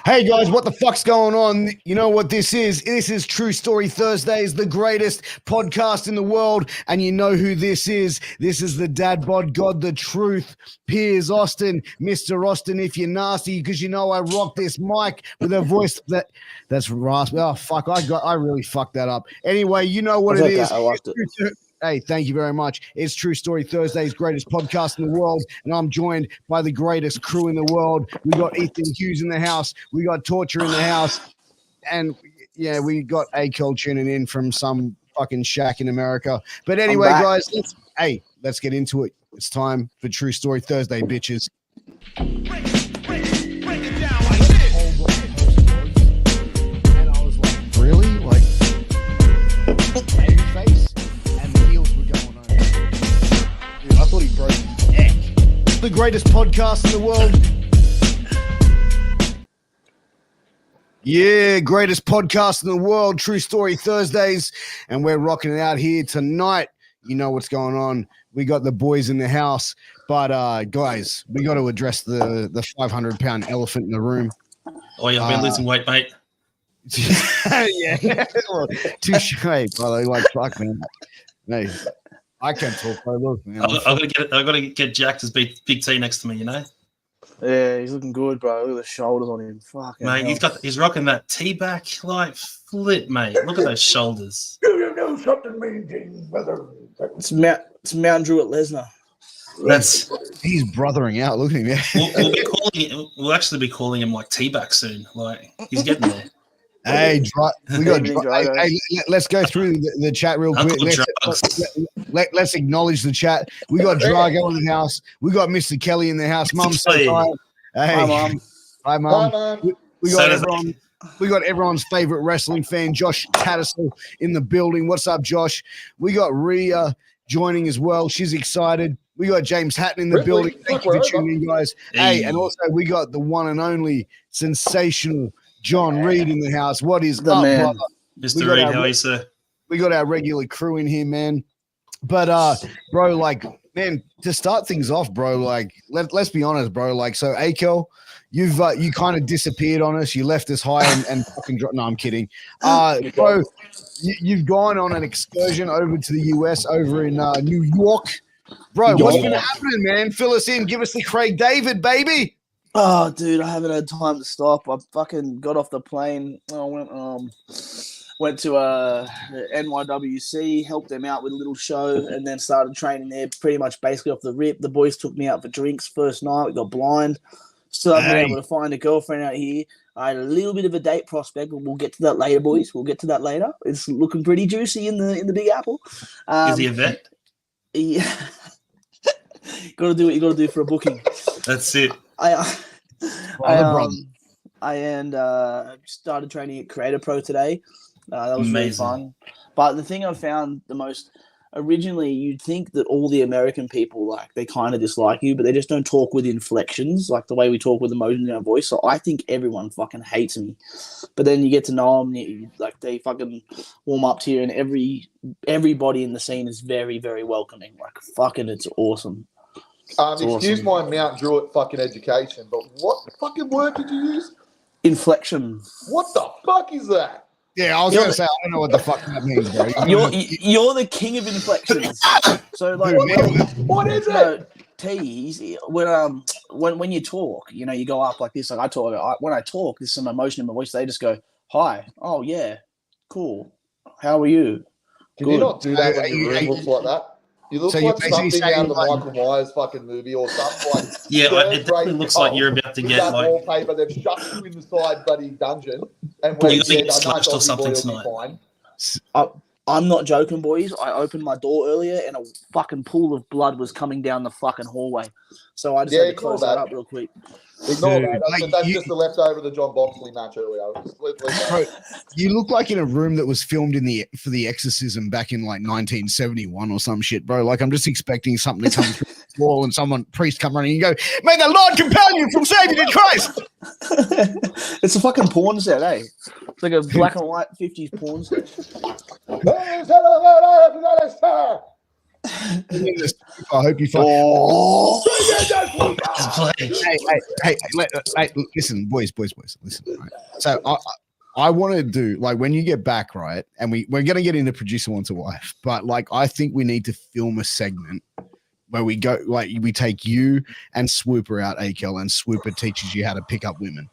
Hey guys, what the fuck's going on? You know what this is? This is True Story Thursdays, the greatest podcast in the world. And you know who this is. This is the dad bod god, the truth, Piers Austin, Mr. Austin, if you're nasty, because you know I rock this mic with a voice that's raspy. Oh, fuck, I really fucked that up. Anyway, you know what it is. I liked it. Hey, thank you very much. It's True Story Thursday's greatest podcast in the world, and I'm joined by the greatest crew in the world. We got Ethan Hughes in the house. We got Torture in the house, and yeah, we got Akel tuning in from some fucking shack in America. But anyway, guys, let's get into it. It's time for True Story Thursday, bitches. Break it down like this. And I was like, really? Like, face? I thought he broke his neck. The greatest podcast in the world. Yeah, greatest podcast in the world, True Story Thursdays. And we're rocking it out here tonight. You know what's going on. We got the boys in the house. But, guys, we got to address the 500-pound elephant in the room. Oh, yeah, I've been losing weight, mate. Yeah. Well, touche, brother. Like, fuck, man. Hey. I can't talk. Look, man. I've got to get jacked as Big T next to me. You know. Yeah, he's looking good, bro. Look at the shoulders on him. Fucking mate, hell. he's rocking that T-back like flip, mate. Look at those shoulders. Do you know something mean, brother? It's Mount Druitt Lesnar. He's brothering out. Look at him. We'll actually be calling him like T-back soon. Like he's getting there. Hey, let's go through the chat real quick. Let's acknowledge the chat. We got Drago in the house. We got Mr. Kelly in the house. Mum, say hi. Hey. Hi, Mum. Hi, Mum. We got everyone. We got everyone's favorite wrestling fan, Josh Tattersall, in the building. What's up, Josh? We got Rhea joining as well. She's excited. We got James Hatton in the building. Thank you for tuning in, guys. Hey, and also we got the one and only sensational John Reed in the house. What is the up, man? brother? Mr. Reed, how are you, sir? We got our regular crew in here, man. But bro, like, man, to start things off, bro, like, let's be honest, bro. Like, so Akel, you've you kind of disappeared on us. You left us high and fucking no, I'm kidding. Bro, you've gone on an excursion over to the US, over in New York. Bro, what's been happening, man? Fill us in. Give us the Craig David, baby. Oh, dude, I haven't had time to stop. I fucking got off the plane. I went to NYWC, helped them out with a little show, and then started training there pretty much basically off the rip. The boys took me out for drinks first night. We got blind. Still haven't been able to find a girlfriend out here. I had a little bit of a date prospect, but we'll get to that later, boys. We'll get to that later. It's looking pretty juicy in the Big Apple. Is he a vet? Yeah. Got to do what you got to do for a booking. That's it. I started training at Creator Pro today. That was really fun. But the thing I found the most, originally you'd think that all the American people, like, they kind of dislike you, but they just don't talk with inflections, like the way we talk with emotion in our voice. So I think everyone fucking hates me. But then you get to know them, like, they fucking warm up to you, and everybody in the scene is very, very welcoming. Like, fucking, it's awesome. Excuse my Mount Druitt fucking education, but what fucking word did you use? Inflection. What the fuck is that? Yeah, I was going to say, I don't know what the fuck that means, bro. You're the king of inflections. So, like, what is it? When you talk, you know, you go up like this. Like I talk, when I talk, there's some emotion in my voice. They just go, "Hi, oh yeah, cool. How are you?" Can you not do that when your room looks like that? You look like something out of the Michael Myers fucking movie or something. Like, yeah, it definitely looks like you're about to get like wallpaper. They've shut you in the side bloody dungeon, and you're gonna get slashed or something tonight. I'm not joking, boys. I opened my door earlier, and a fucking pool of blood was coming down the fucking hallway. So I just had to close that up real quick. Ignore that. That's just the leftover of the John Boxley match earlier. Bro, you look like in a room that was filmed for the Exorcism back in like 1971 or some shit, bro. Like I'm just expecting something to come through the wall and priest come running and go, "May the Lord compel you from saving in Christ." It's a fucking porn set, eh? It's like a black and white 50s porn set. I hope you find. Hey, listen, boys. Listen, right? So I want to do like when you get back, right? And we're gonna get into producer wants a wife, but like I think we need to film a segment where we go like we take you and Swooper out, Akel, and Swooper teaches you how to pick up women.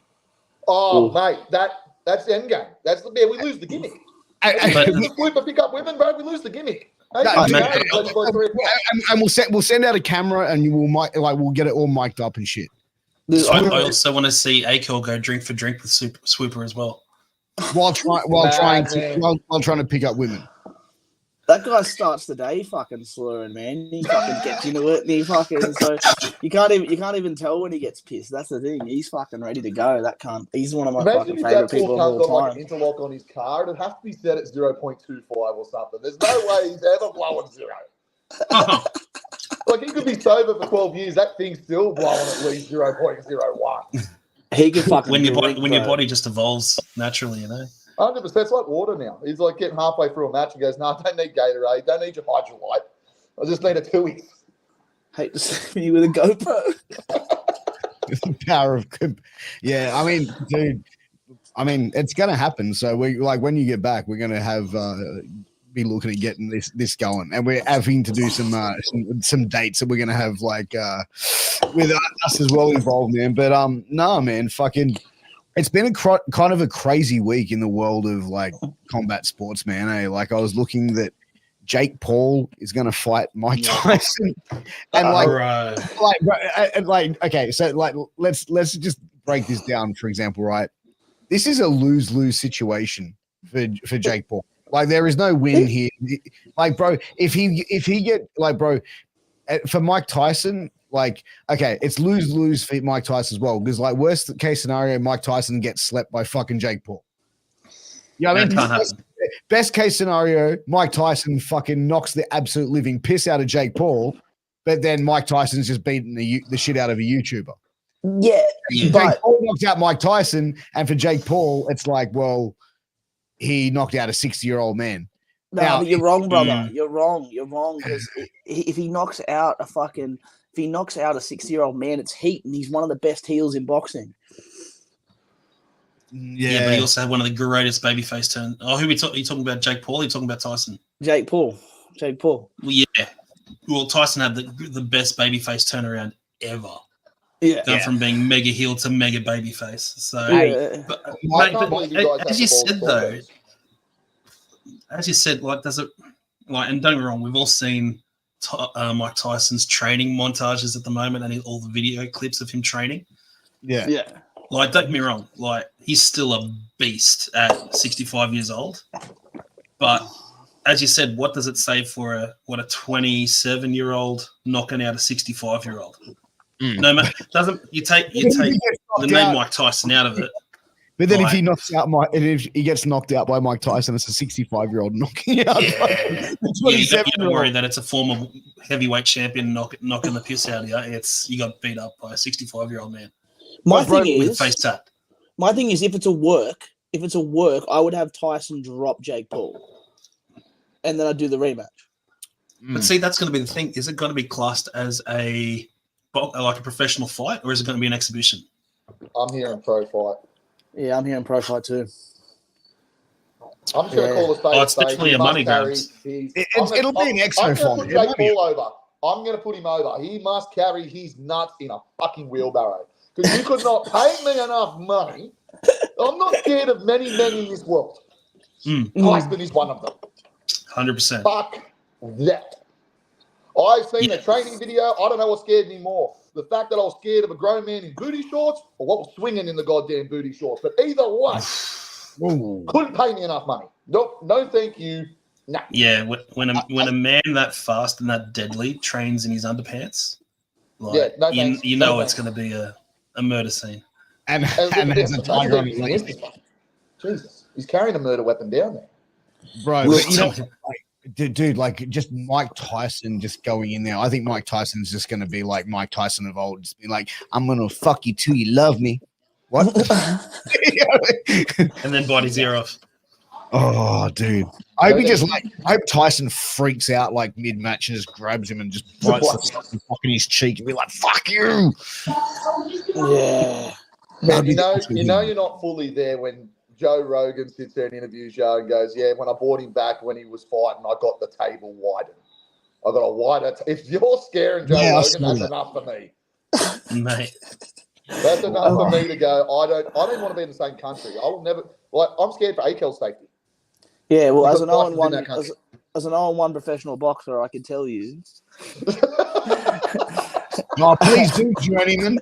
Oh, mate, that's the end game. That's we lose the gimmick. Swooper pick up women, bro. We lose the gimmick. And we'll send out a camera and we'll get it all mic'd up and shit. I also want to see Akel go drink for drink with Swooper as well. While trying to pick up women. That guy starts the day fucking slurring, man. He fucking gets into it, and he fucking so you can't even tell when he gets pissed. That's the thing. He's fucking ready to go. That cunt. He's one of my fucking favorite people of all time. Like an interlock on his car. It'd have to be set at 0.25 or something. There's no way he's ever blowing 0. Like he could be sober for 12 years. That thing's still blowing at least 0.01. He can fucking when your body just evolves naturally, you know. 100%. It's like water now. He's like getting halfway through a match and goes, "No, I don't need Gatorade. Don't need your hydrolyte. I just need a Tui." Hate to see me with a GoPro. The power of, yeah. I mean, dude. I mean, it's gonna happen. So we like when you get back, we're gonna have be looking at getting this going, and we're having to do some dates that we're gonna have like with us as well involved, man. But no, man, fucking. It's been a kind of a crazy week in the world of like combat sports, man. Like I was looking that Jake Paul is going to fight Mike Tyson, and okay, so like let's just break this down. For example, right? This is a lose-lose situation for Jake Paul. Like there is no win here. Like, bro, if he get like, bro, for Mike Tyson. Like, okay, it's lose-lose for Mike Tyson as well. Because, like, worst case scenario, Mike Tyson gets slept by fucking Jake Paul. You know what I mean? Best case scenario, Mike Tyson fucking knocks the absolute living piss out of Jake Paul, but then Mike Tyson's just beating the shit out of a YouTuber. Yeah. Jake Paul knocked out Mike Tyson, and for Jake Paul, it's like, well, he knocked out a 60-year-old man. No, now, but you're wrong, brother. You're wrong. Because if he knocks out a 60-year-old man, it's heat, and he's one of the best heels in boxing. Yeah, but he also had one of the greatest babyface turns. Oh, who are you talking about? Jake Paul? Or are you talking about Tyson? Jake Paul. Well, yeah. Well, Tyson had the best babyface turnaround ever. Yeah. Going from being mega heel to mega babyface. So, as you said, like, does it like? And don't get me wrong, we've all seen Mike Tyson's training montages at the moment, and all the video clips of him training. Yeah. Like, don't get me wrong, like he's still a beast at 65 years old. But as you said, what does it say for a 27-year-old knocking out a 65-year-old? No, doesn't you take the name Mike Tyson out of it? But then if he gets knocked out by Mike Tyson, it's a 65-year-old knocking out. Yeah. You don't worry that it's a former heavyweight champion knocking the piss out of you. You got beat up by a 65-year-old man. My thing is, if it's a work, I would have Tyson drop Jake Paul, and then I'd do the rematch. But see, that's going to be the thing. Is it going to be classed as a professional fight, or is it going to be an exhibition? I'm hearing pro fight. Yeah, I'm hearing pro fight too. I'm just going to call the it's literally a money grab. It'll be an expo fight. I'm going to put him over. He must carry his nuts in a fucking wheelbarrow. Because you could not pay me enough money. I'm not scared of many men in this world. Tyson is one of them. 100%. Fuck that. I've seen a training video. I don't know what scared me more. The fact that I was scared of a grown man in booty shorts or what was swinging in the goddamn booty shorts. But either way, couldn't pay me enough money. Nope, no thank you. No. Yeah, when a man that fast and that deadly trains in his underpants, like, you know it's going to be a murder scene. And there's a tiger on his legs. Jesus, he's carrying a murder weapon down there. Bro, but you know, dude, like just Mike Tyson just going in there. I think Mike Tyson's just going to be like Mike Tyson of old, just be like, I'm going to fuck you till you love me. What? And then bite his ear off. Oh, dude. I hope I hope Tyson freaks out like mid-match and just grabs him and just bites the fuck in his cheek and be like, "Fuck you!" Yeah. Man, you know you're not fully there when Joe Rogan sits there and interviews you and goes, "Yeah, when I brought him back when he was fighting, I got the table widened. I got a wider. If you're scaring Joe Rogan, that's enough for me, mate. That's enough for me to go. I don't even want to be in the same country. I will never. Like, I'm scared for Akel's safety. Yeah, well, as an 0-1 professional boxer, I can tell you. Oh, please do, journeyman.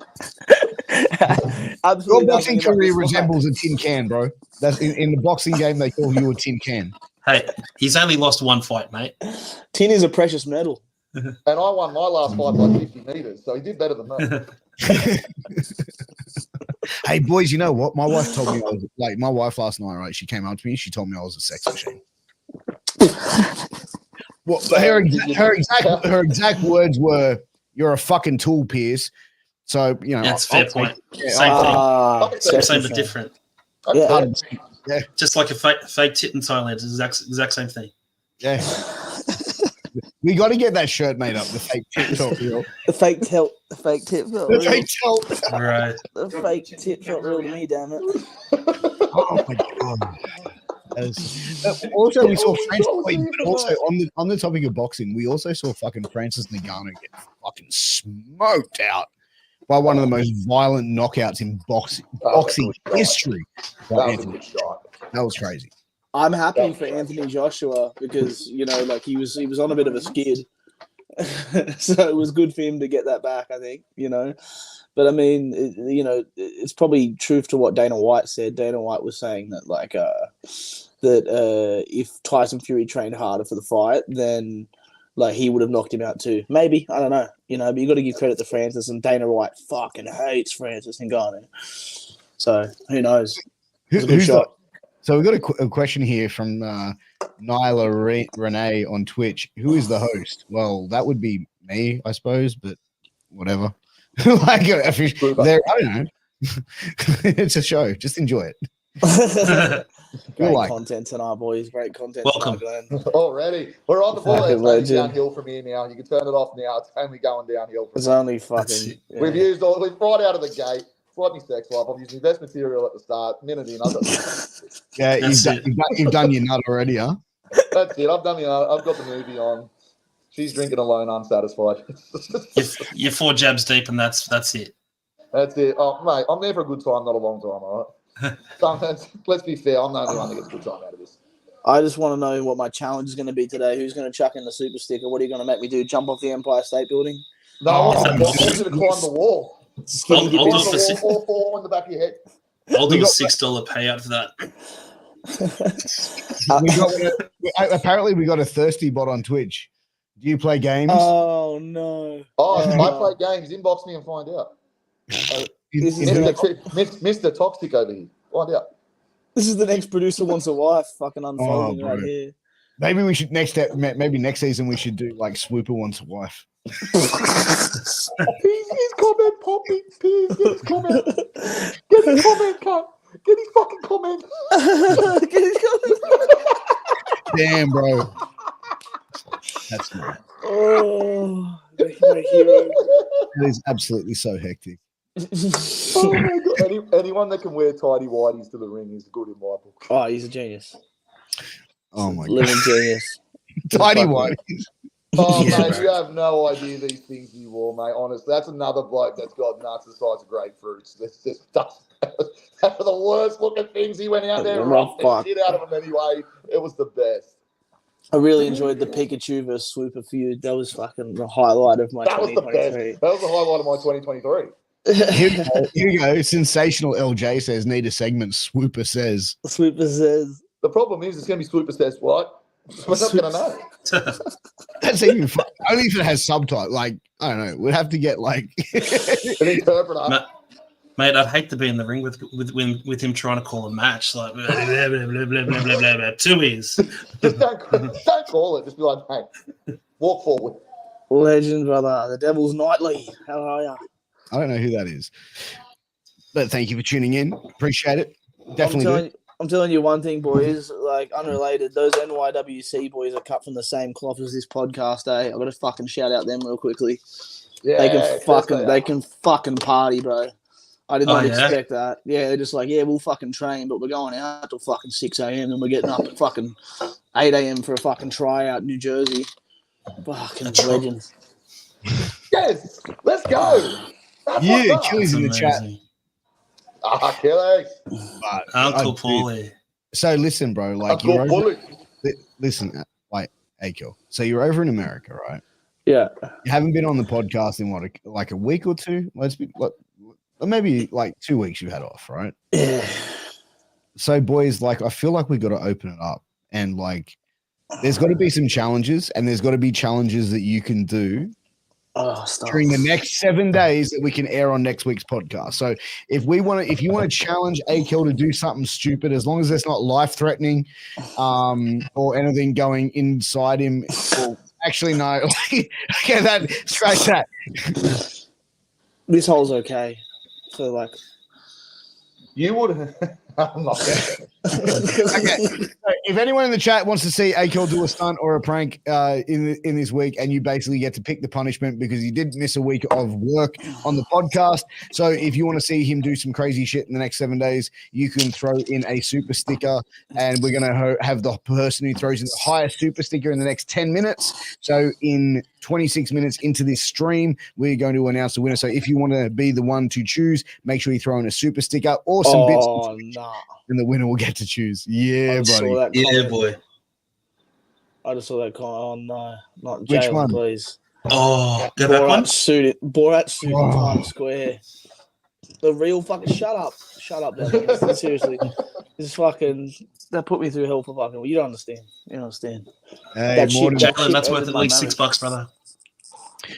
Your boxing career resembles a tin can, bro. That's in the boxing game. They call you a tin can. Hey, he's only lost one fight, mate. Tin is a precious metal. And I won my last fight by 50 meters, so he did better than that. Hey, boys, you know what? My wife told me my wife last night, right? She came up to me. She told me I was a sex machine. Well, her exact words were, "You're a fucking tool, Piers." So, you know, that's a fair point. Same but different. Yeah. Just like a fake tit in Thailand, it's the exact same thing. Yeah. We got to get that shirt made up. The fake tit felt real. The fake tilt. The fake tit felt real. The fake tilt. Right. The fake tit felt real to me, damn it. Oh my god. Also, we saw Francis, but also on the topic of boxing, we also saw fucking Francis Ngannou get fucking smoked out by one of the most violent knockouts in boxing history. That was crazy. I'm happy for Anthony Joshua because, you know, like he was on a bit of a skid. So it was good for him to get that back, I think, you know. But I mean, it's probably truth to what Dana White said. Dana White was saying that if Tyson Fury trained harder for the fight, then like he would have knocked him out too. Maybe, I don't know, you know, but you got to give credit to Francis, and Dana White fucking hates Francis Ngannou. So who knows? It was a good shot. So we've got a question here from Nyla Renee on Twitch. Who is the host? Well, that would be me, I suppose, but whatever. I don't know. It's a show. Just enjoy it. Great content tonight, boys. Great content. Welcome. Tonight, already. We're on the ball. It's downhill from here now. You can turn it off now. It's only going downhill. It's only fucking. Yeah. We've right out of the gate. Like my sex life. I've used my best material at the start. Minute in, yeah, you've done your nut already, huh? That's it. I've done the nut. I've got the movie on. She's drinking alone, unsatisfied. You're 4 jabs deep, and that's it. That's it. Oh, mate, I'm there for a good time, not a long time. All right. Let's be fair. I'm the only one that gets a good time out of this. I just want to know what my challenge is going to be today. Who's going to chuck in the super sticker? What are you going to make me do? Jump off the Empire State Building? No, I'm going to climb the wall. I'll do it for four in the back of your head. I'll do a $6 payout for that. Apparently, we got a thirsty bot on Twitch. Do you play games? Oh no! I play games. Inbox me and find out. Mr. Toxic over here. Find out. This is the next producer wants a wife. Fucking unfolding right here. Maybe we should next season we should do like Swooper wants a wife. His comment popping. Piers, get his comment. Get his comment, cunt. Get his fucking comment. Get his comment. Damn, bro. That's me. Oh, my hero. It is absolutely so hectic. Oh my god! Anyone that can wear tidy whities to the ring is good in my book. Oh, he's a genius. Oh my god, living genius. Tidy whities. Oh mate, you have no idea these things you wore, mate. Honestly, that's another bloke that's got nuts the size of grapefruits. That's just that's the worst looking things. He went out there and rocked the shit out of them anyway. It was the best. I really enjoyed the Pikachu versus Swooper feud. That was fucking the highlight of my 2023. That was the highlight of my 2023. Here you go. Sensational LJ says, need a segment. Swooper says. Swooper says. The problem is it's going to be Swooper says what? We're not going to know. That's even fun. Only if it has subtitles. Like, I don't know. We'd have to get like an interpreter. Mate, I'd hate to be in the ring with him trying to call a match. Like, blah, blah, blah, blah, blah, blah, blah, blah, 2 ears. Just don't call it. Just be like, hey, walk forward. Legend, brother. The Devil's Nightly. How are you? I don't know who that is. But thank you for tuning in. Appreciate it. Definitely. I'm telling you one thing, boys. Like unrelated, those NYWC boys are cut from the same cloth as this podcast. I got to fucking shout out them real quickly. Yeah, they can fucking party, bro. I did not expect that. Yeah, they're just like, yeah, we'll fucking train, but we're going out till fucking 6 a.m. and we're getting up at fucking 8 a.m. for a fucking tryout in New Jersey. Fucking legends. Yes, let's go. That's Chili's in the chat. Kelly. Uncle Paulie. So listen, bro. Like listen, like Akil. So you're over in America, right? Yeah. You haven't been on the podcast in what, like a week or two? Maybe like 2 weeks you had off, right? Yeah. So boys, like I feel like we got to open it up, and like there's got to be some challenges, and there's got to be challenges that you can do during the next 7 days that we can air on next week's podcast. So if you want to challenge Akil to do something stupid, as long as it's not life-threatening or anything going inside him, or actually no, okay, that scratch that. This hole's okay. So like, you would. I'm not okay. So if anyone in the chat wants to see Akil do a stunt or a prank in this week, and you basically get to pick the punishment because he did miss a week of work on the podcast. So if you want to see him do some crazy shit in the next 7 days, you can throw in a super sticker, and we're going to have the person who throws in the highest super sticker in the next 10 minutes. So in 26 minutes into this stream, we're going to announce the winner. So if you want to be the one to choose, make sure you throw in a super sticker or some bits. And the winner will get to choose. Yeah, buddy. Yeah, boy. I just saw that comment. Oh, no. Not Which Jalen, one? please. Oh, go back one. Borat suit in Times Square. The real fucking... Shut up. Dan. Seriously. This fucking... That put me through hell for fucking... You don't understand. Hey, Jalen, that's worth at least $6, brother.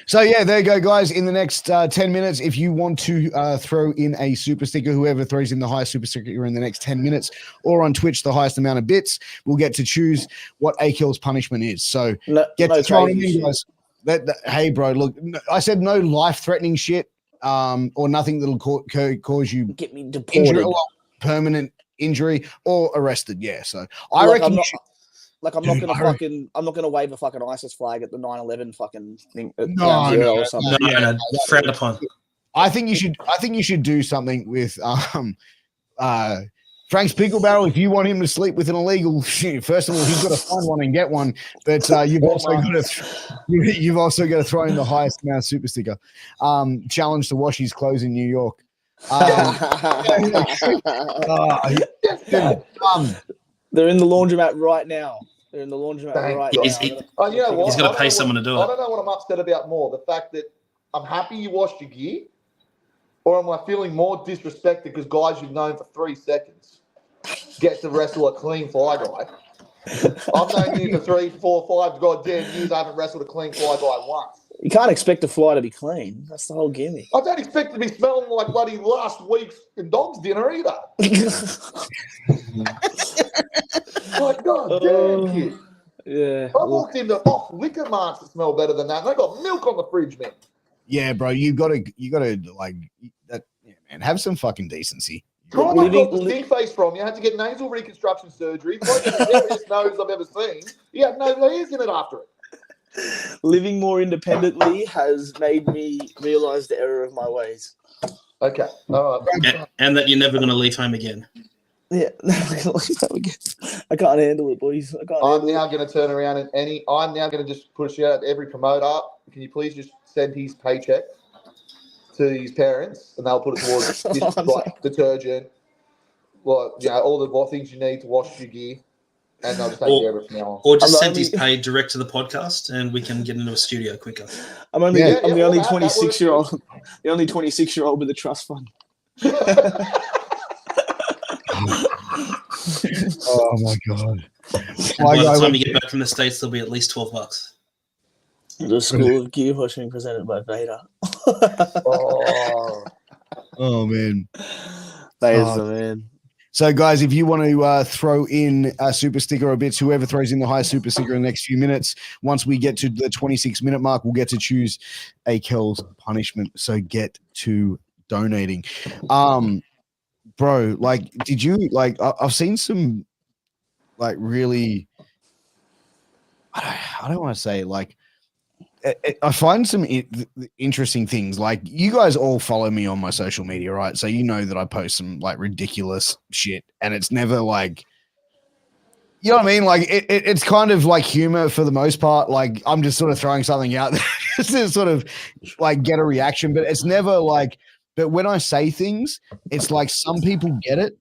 So, yeah, there you go, guys. In the next 10 minutes, if you want to throw in a super sticker, whoever throws in the highest super sticker in the next 10 minutes, or on Twitch, the highest amount of bits, will get to choose what Akil's punishment is. So, get to throw it in, guys. Hey, bro, look, I said no life-threatening shit or nothing that'll cause you get me deported, permanent injury, or arrested. Yeah, so I reckon I'm not gonna wave a fucking ISIS flag at the 9/11 fucking thing. No, frowned upon. I think you should do something with Frank's Pickle Barrel. If you want him to sleep with an illegal, first of all, he's got to find one and get one. But you've also got to throw in the highest amount of super sticker. Challenge to wash his clothes in New York. They're in the laundromat right now. You know what? He's got to pay someone to do it. I don't know what I'm upset about more. The fact that I'm happy you washed your gear, or am I feeling more disrespected because guys you've known for 3 seconds get to wrestle a clean fly guy? I've known you for 3, 4, 5 goddamn years. I haven't wrestled a clean fly guy once. You can't expect a fly to be clean. That's the whole gimmick. I don't expect to be smelling like bloody last week's dog's dinner either. My God damn, kid. Yeah. I walked into liquor marts that smell better than that, and they got milk on the fridge, man. Yeah, bro, you gotta like that, man. Have some fucking decency. Troy got the stink face from you. Had to get nasal reconstruction surgery. Probably the hairiest nose I've ever seen. He had no hairs in it after it. Living more independently has made me realize the error of my ways. Okay. All right. And that you're never going to leave home again. Yeah. I can't handle it, boys. I'm now going to turn around I'm now going to just push out every promoter. Can you please just send his paycheck to his parents, and they'll put it towards like detergent, all the things you need to wash your gear. And they'll just take care of it from now on. Or just send his pay direct to the podcast, and we can get into a studio quicker. I'm the only 26-year-old. The only 26-year-old with a trust fund. Oh my God! By the time you get back from the States, there'll be at least $12. The School of Gear Washing presented by Vader. Oh man, Vader's the man. So, guys, if you want to throw in a super sticker or bits, whoever throws in the highest super sticker in the next few minutes, once we get to the 26-minute mark, we'll get to choose Akil's punishment. So get to donating. bro, like, did you like? I've seen some, like, really. I don't want to say like. I find some interesting things. Like, you guys all follow me on my social media, right? So you know that I post some like ridiculous shit, and it's never like, you know what I mean? Like, it's kind of like humor for the most part. Like, I'm just sort of throwing something out there just to sort of like get a reaction, but it's never like. But when I say things, it's like some people get it,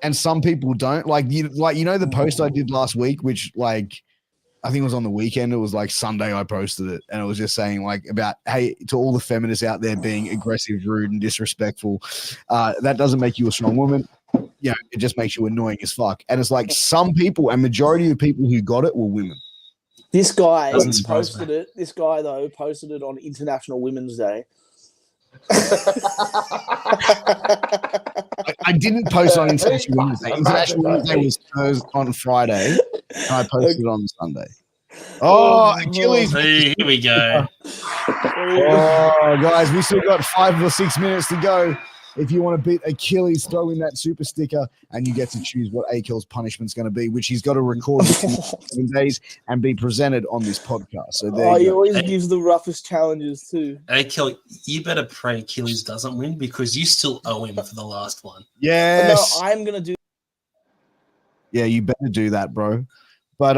and some people don't. Like you know the post I did last week, which like. I think it was on the weekend. It was like Sunday I posted it, and it was just saying like about, hey, to all the feminists out there being aggressive, rude, and disrespectful, that doesn't make you a strong woman. You know, it just makes you annoying as fuck. And it's like some people, and majority of people who got it were women. This guy posted it. This guy though posted it on International Women's Day. I didn't post on International Women's Day. International Women's Day was Thursday on Friday, and I posted on Sunday. Oh, Achilles! Hey, here we go. Oh, guys, we still got 5 or 6 minutes to go. If you want to beat Achilles, throw in that super sticker, and you get to choose what Akel's punishment's going to be, which he's got to record in 7 days and be presented on this podcast. So there he you go. always gives the roughest challenges too. Akel, you better pray Achilles doesn't win because you still owe him for the last one. Yes. No, I'm gonna do. Yeah, you better do that, bro. But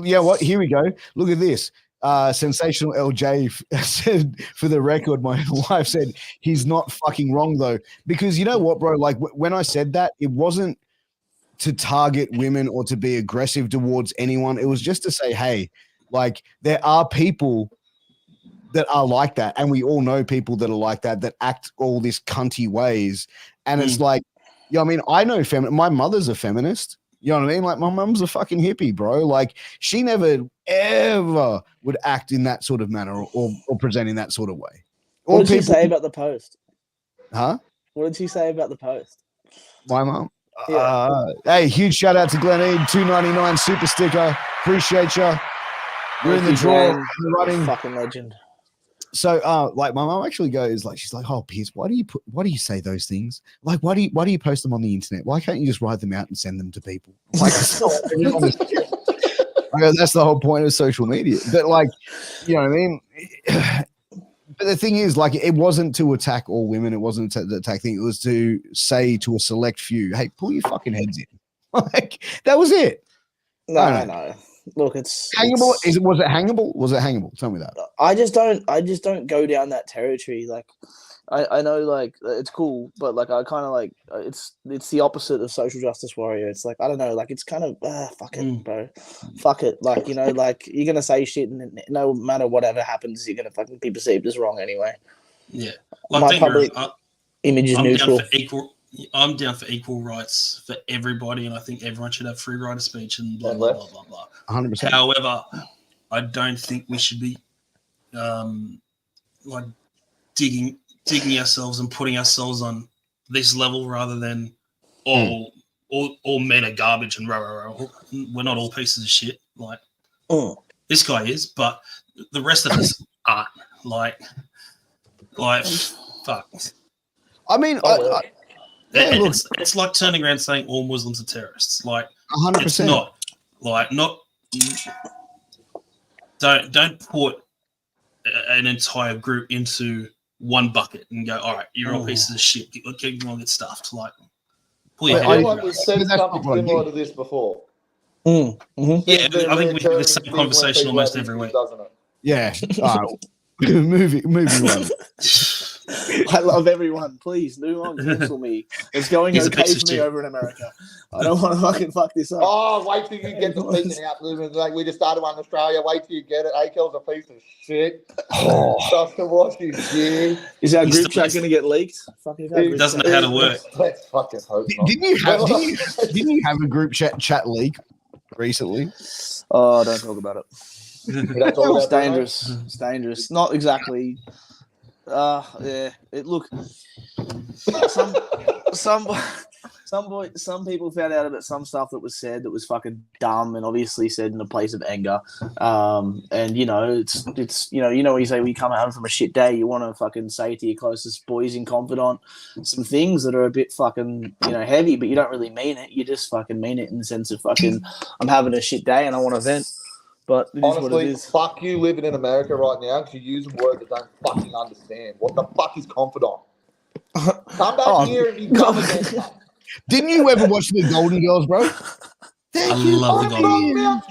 yeah, what? Here we go. Look at this. Sensational LJ said, for the record, my wife said he's not fucking wrong though, because you know what, bro? Like when I said that, it wasn't to target women or to be aggressive towards anyone. It was just to say, hey, like there are people that are like that, and we all know people that are like that act all this cunty ways, and it's like, you know, I mean, I know my mother's a feminist. You know what I mean? Like, my mum's a fucking hippie, bro. Like, she never, ever would act in that sort of manner or present in that sort of way. What did she say about the post? Huh? What did she say about the post? My mum? Yeah. Hey, huge shout out to Glen Eid, $2.99 super sticker. Appreciate you. You're in the draw. Running. Fucking legend. So, like, my mom actually goes, like, she's like, "Oh, Piers, why do you say those things? Like, why do you post them on the internet? Why can't you just write them out and send them to people?" Like, that's the whole point of social media. But, like, you know what I mean? But the thing is, like, it wasn't to attack all women. It wasn't to attack things. It was to say to a select few, "Hey, pull your fucking heads in." Like, that was it. No. Look, it's hangable. Was it hangable? Was it hangable? Tell me that. I just don't go down that territory. Like, I know, like, it's cool, but like, I kind of like it's the opposite of social justice warrior. It's like, I don't know, like, it's kind of fuck it, bro, fuck it. Like, you know, like, you're gonna say shit, and no matter whatever happens, you're gonna fucking be perceived as wrong anyway. Yeah, my public image is neutral. I'm down for equal rights for everybody, and I think everyone should have free right of speech and blah, blah, blah, blah, blah. 100%. However, I don't think we should be like digging ourselves and putting ourselves on this level rather than all men are garbage and we're not all pieces of shit. Like this guy is, but the rest of us aren't. Like fuck. I mean, it's like turning around saying all Muslims are terrorists. Like 100%. It's not. Like don't put an entire group into one bucket and go, all right, you're all pieces of shit. Keep on get stuffed. Like, pull your head like we said something similar to this before. Mm-hmm. Yeah, I think we have the same conversation almost every week, doesn't it? Yeah. Movie one. I love everyone. Please do not cancel me. It's going okay for me over in America. I don't want to fucking fuck this up. Oh, wait till you get the beaten out. Like, we just started one in Australia. Wait till you get it. Akel's a piece of shit. Stuff to watch his gear. Is our group chat going to get leaked? He doesn't know how to work. Let's fucking hope not. Didn't you have a group chat leak recently? Oh, don't talk about it. It's dangerous. It's dangerous. Not exactly. Yeah. Look. Some some people found out about some stuff that was said that was fucking dumb and obviously said in a place of anger. And you know, it's you know when you say we come home from a shit day, you want to fucking say to your closest boys in confidant some things that are a bit fucking heavy, but you don't really mean it. You just fucking mean it in the sense of fucking I'm having a shit day and I want to vent. But it honestly, is what it is. fuck you living in America right now because you use words that don't fucking understand. What the fuck is confidant? Come back here and become a man. Didn't you ever watch the Golden Girls, bro? I love the Golden Girls.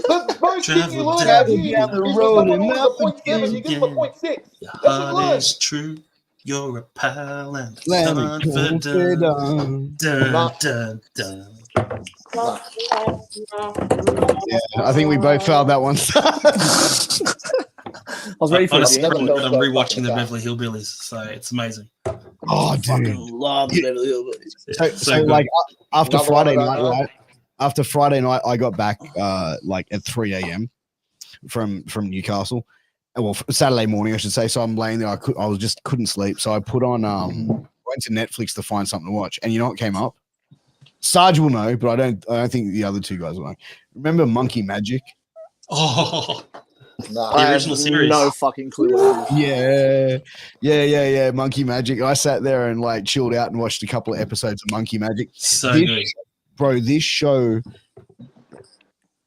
The most thing you learn Travel out here down the is road someone and wants a nothing 0.7, you give them a 0.6. Your That's what you heart learn. is true. You're a pal and Let me confident. confidant. Dun, dun, dun. Nah. Yeah, I think we both failed that one. I was ready for Honestly, it. I'm never felt rewatching the fucking Beverly Hillbillies, so it's amazing. Oh, Fucking dude. love the Beverly Hillbillies. So good. like after Another Friday one I night, don't know. right? After Friday night, I got back like at 3 a.m. from Newcastle. Well, Saturday morning, I should say. So I'm laying there. I was just couldn't sleep. So I put on went to Netflix to find something to watch. And you know what came up? Sarge will know, but I don't think the other two guys will know. Remember Monkey Magic? Oh, Nah. The I original have series. no fucking clue what it is. Yeah. Monkey Magic. I sat there and like chilled out and watched a couple of episodes of Monkey Magic. so This- good. Bro, this show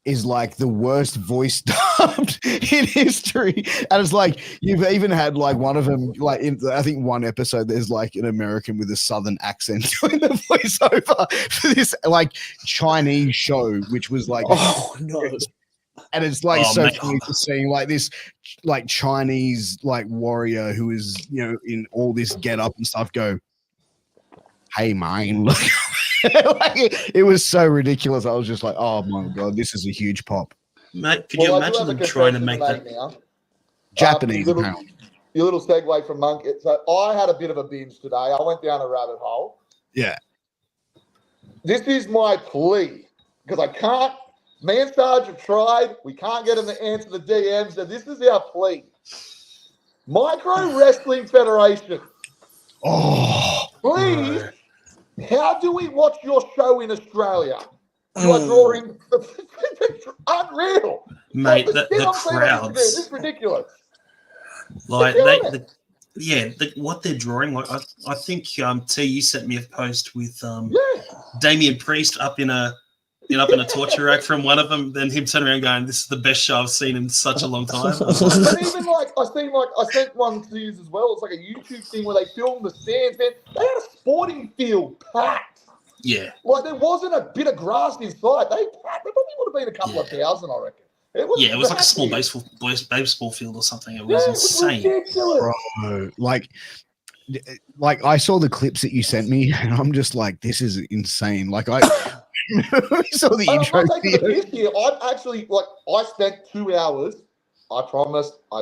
is like the worst voice dubbed in history. And it's like you've even had like one of them, like in I think one episode, there's like an American with a southern accent doing the voiceover for this like Chinese show, which was like Oh no. and it's like Oh, so man. funny to seeing like this like Chinese like warrior who is in all this get up and stuff go, hey man, look. Like, it was so ridiculous. I was just like, oh my god, this is a huge pop. Mate, could you Well, I do imagine have a them trying to confession make that? now. Japanese Your apparently. little segue from Monk. So I had a bit of a binge today. I went down a rabbit hole. Yeah. This is my plea because I can't. Me and Sarge have tried. We can't get him to answer the DMs. So this is our plea. Micro Wrestling Federation, Oh, please. Bro. How do we watch your show in Australia? You are drawing unreal. Mate, Like, the shit I'm seeing on Instagram, This crowds, is ridiculous. like They're what they're drawing. Like I think T, you sent me a post with Yeah. Damien Priest up in a torture rack from one of them. Then him turning around going, "This is the best show I've seen in such a long time." And even like I sent one to you as well. It's like a YouTube thing where they filmed the stands. Man, they had a sporting field packed. Yeah, Like there wasn't a bit of grass inside. They probably would have been a couple of thousand, I reckon. It was like a small massive. baseball field or something. It Yeah, was it was insane. ridiculous. bro. Like I saw the clips that you sent me, and I'm just like, this is insane. Like I saw the And intro I'm not taking the video. piss here. I've actually I spent 2 hours. I promised my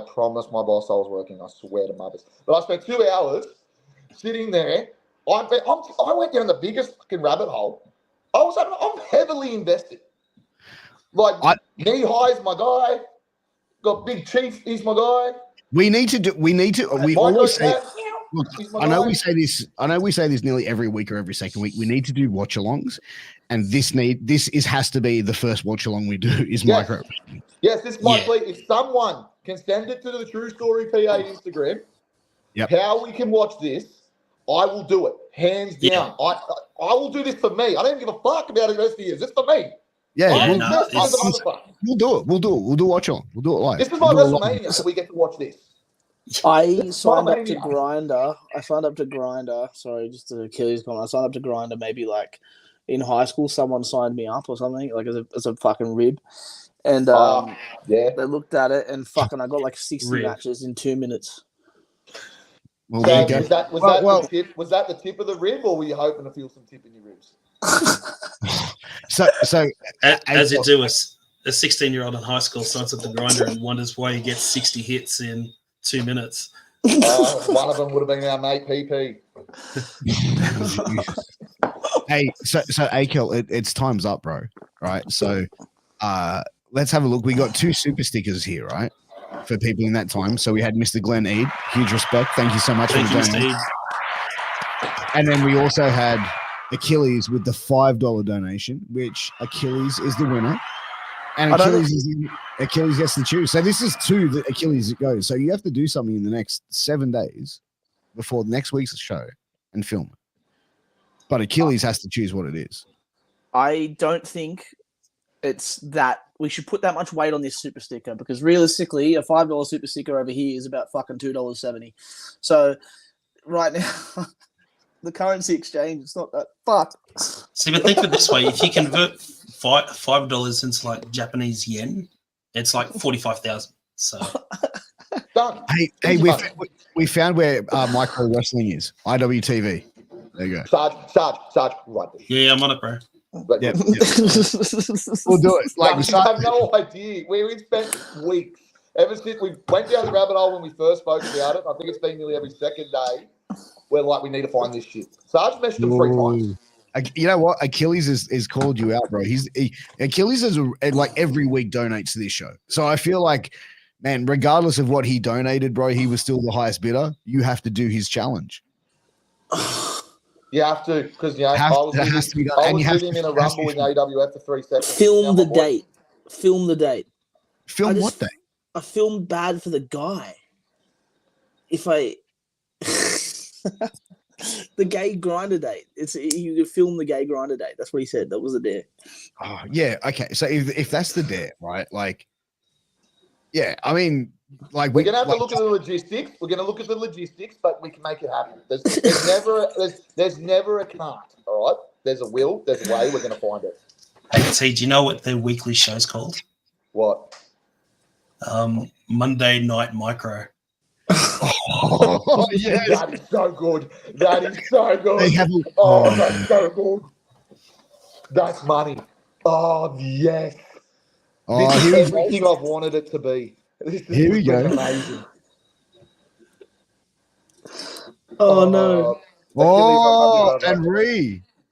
boss I was working. I swear to mothers. But I spent 2 hours sitting there. I went down the biggest fucking rabbit hole. I'm heavily invested. Like Knee High is my guy. Got Big Chief, he's my guy. We always say, look, he's my I know guy. we say this nearly every week or every second week. We need to do watch alongs, and this has to be the first watch along we do is Yes. micro. Yes, this might Yeah. be. If someone can send it to the True Story PA Instagram, Yep. how we can watch this, I will do it. Hands Yeah. down. I will do this for me. I don't give a fuck about the rest of you. This for me. Yeah, Yeah, I'm no, invested as a it's- motherfucker. we'll do it. We'll do watch along. We'll do it live. This is my We'll do it live. WrestleMania, so we get to watch this. I signed up to Mania. Grinder. Sorry, just to kill his comment. I signed up to Grinder maybe like in high school. Someone signed me up or something, like as a fucking rib. And Yeah. they looked at it and fucking I got like 60 Rib. matches in 2 minutes. Well, So there you go. was that the tip of the rib, or were you hoping to feel some tip in your ribs? So As you do, a 16-year-old in high school signs up the grinder and wonders why he gets 60 hits in 2 minutes. One of them would have been our mate PP. Hey, so Akel, it's time's up, bro. Right. So let's have a look. We got 2 super stickers here, right? For people in that time. So we had Mr. Glenn Eade. Huge respect. Thank you so much Thank for you, the donation. Steve. And then we also had Achilles with the $5 donation, which Achilles is the winner. And Achilles gets to choose. So this is 2 that Achilles goes. So you have to do something in the next 7 days before next week's show and film it. But Achilles has to choose what it is. I don't think it's that we should put that much weight on this super sticker, because realistically, a $5 super sticker over here is about fucking $2.70. So right now, the currency exchange, it's not that fuck. See, but think of it this way: if you convert $5 into like Japanese yen, it's like 45,000. So Done. Hey, we found where micro wrestling is. IWTV. There you go. Sarge, right there. yeah, I'm on it, bro. Right Yep. there. We'll do it. Like You have no idea. We spent weeks ever since we went down the rabbit hole when we first spoke about it. I think it's been nearly every second day. We're like, we need to find this shit. Sarge messaged him 3 times. You know what? Achilles is called you out, bro. Achilles is like every week donates to this show. So I feel like, man, regardless of what he donated, bro, he was still the highest bidder. You have to do his challenge. You have to, because I was with him in a rumble in AWF for 3 seconds. Film the date. Film the date. Film what date? I filmed bad for the guy. If I the gay grinder date. It's you could film the gay grinder date. That's what he said. That was the dare. Oh yeah, okay. So if that's the dare, right? Like, yeah, I mean, like we're gonna have to look at the logistics. We're gonna look at the logistics, but we can make it happen. There's never a can't. All right. There's a will. There's a way. We're gonna find it. Hey, T, do you know what their weekly show's called? What? Monday Night Micro. Oh, yes. That is so good. That is so good. That's so good. That's money. Oh, yes. This is everything I've wanted it to be. Here we go. Amazing. Oh, no. Oh, and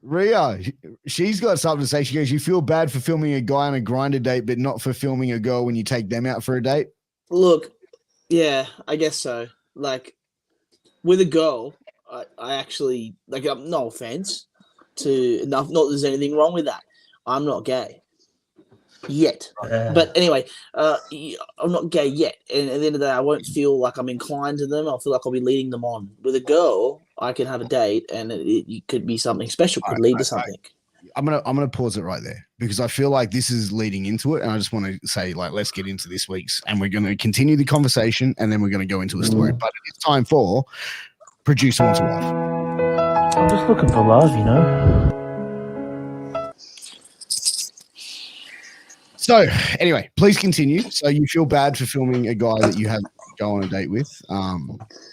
Rhea, she's got something to say. She goes, you feel bad for filming a guy on a grinder date, but not for filming a girl when you take them out for a date? Look, yeah, I guess so. Like, with a girl, I actually, like, no offense to, not that there's anything wrong with that. I'm not gay yet. But anyway, I'm not gay yet. And at the end of the day, I won't feel like I'm inclined to them. I'll feel like I'll be leading them on. With a girl, I can have a date and it could be something special, could lead to something. I'm gonna pause it right there because I feel like this is leading into it, and I just want to say, like, let's get into this week's, and we're gonna continue the conversation, and then we're gonna go into a story. But it's time for Producer Wants Love. I'm just looking for love, you know. So anyway, please continue. So you feel bad for filming a guy that you have to go on a date with?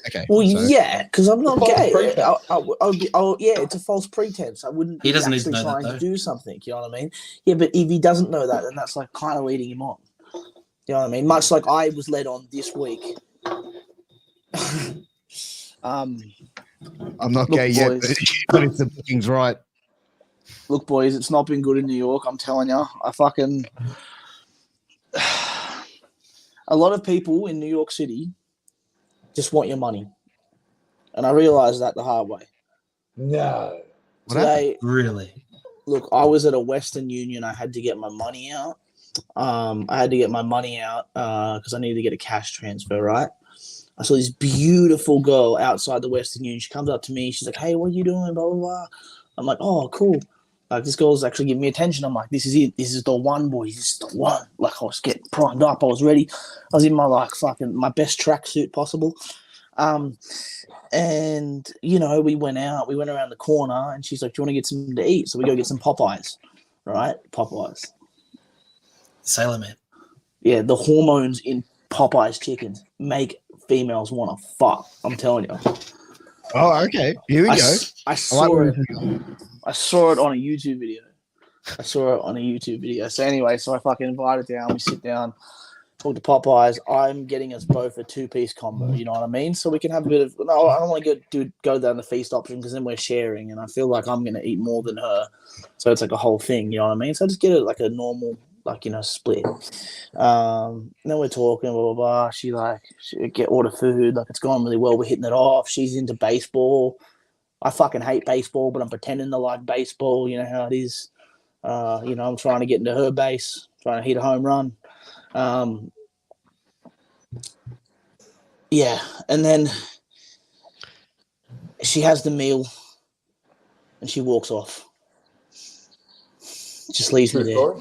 Okay. Well, yeah, because I'm not gay. Yeah, it's a false pretense. I wouldn't. He doesn't be need to know trying that, to do something. You know what I mean? Yeah, but if he doesn't know that, then that's like kind of leading him on. You know what I mean? Much like I was led on this week. I'm not gay yet, but if the booking's right. Look, boys, it's not been good in New York. I'm telling you, a lot of people in New York City just want your money, and I realized that the hard way. No, today, really? Look, I was at a Western Union. I had to get my money out. Because I needed to get a cash transfer. Right. I saw this beautiful girl outside the Western Union. She comes up to me. She's like, "Hey, what are you doing?" Blah blah blah. I'm like, "Oh, cool." Like, this girl's actually giving me attention. I'm like, this is it. This is the one, boys. This is the one. Like, I was getting primed up. I was ready. I was in my, my best tracksuit possible. And, you know, we went out. We went around the corner, and she's like, do you want to get something to eat? So we go get some Popeyes, right? Popeyes. Sailor Man. Yeah, the hormones in Popeyes chickens make females want to fuck. I'm telling you. Oh, okay. Here we go. I saw it on a YouTube video. So anyway, so I fucking invite her down. We sit down, talk to Popeyes. I'm getting us both a 2-piece combo. You know what I mean? So we can have a bit of. No, I don't want to go down the feast option because then we're sharing, and I feel like I'm gonna eat more than her. So it's like a whole thing. You know what I mean? So I just get it like a normal, split. Then we're talking, blah blah blah. She order food. Like, it's going really well. We're hitting it off. She's into baseball. I fucking hate baseball, but I'm pretending to like baseball. You know how it is. I'm trying to get into her base, trying to hit a home run. And then she has the meal and she walks off. Just leaves me there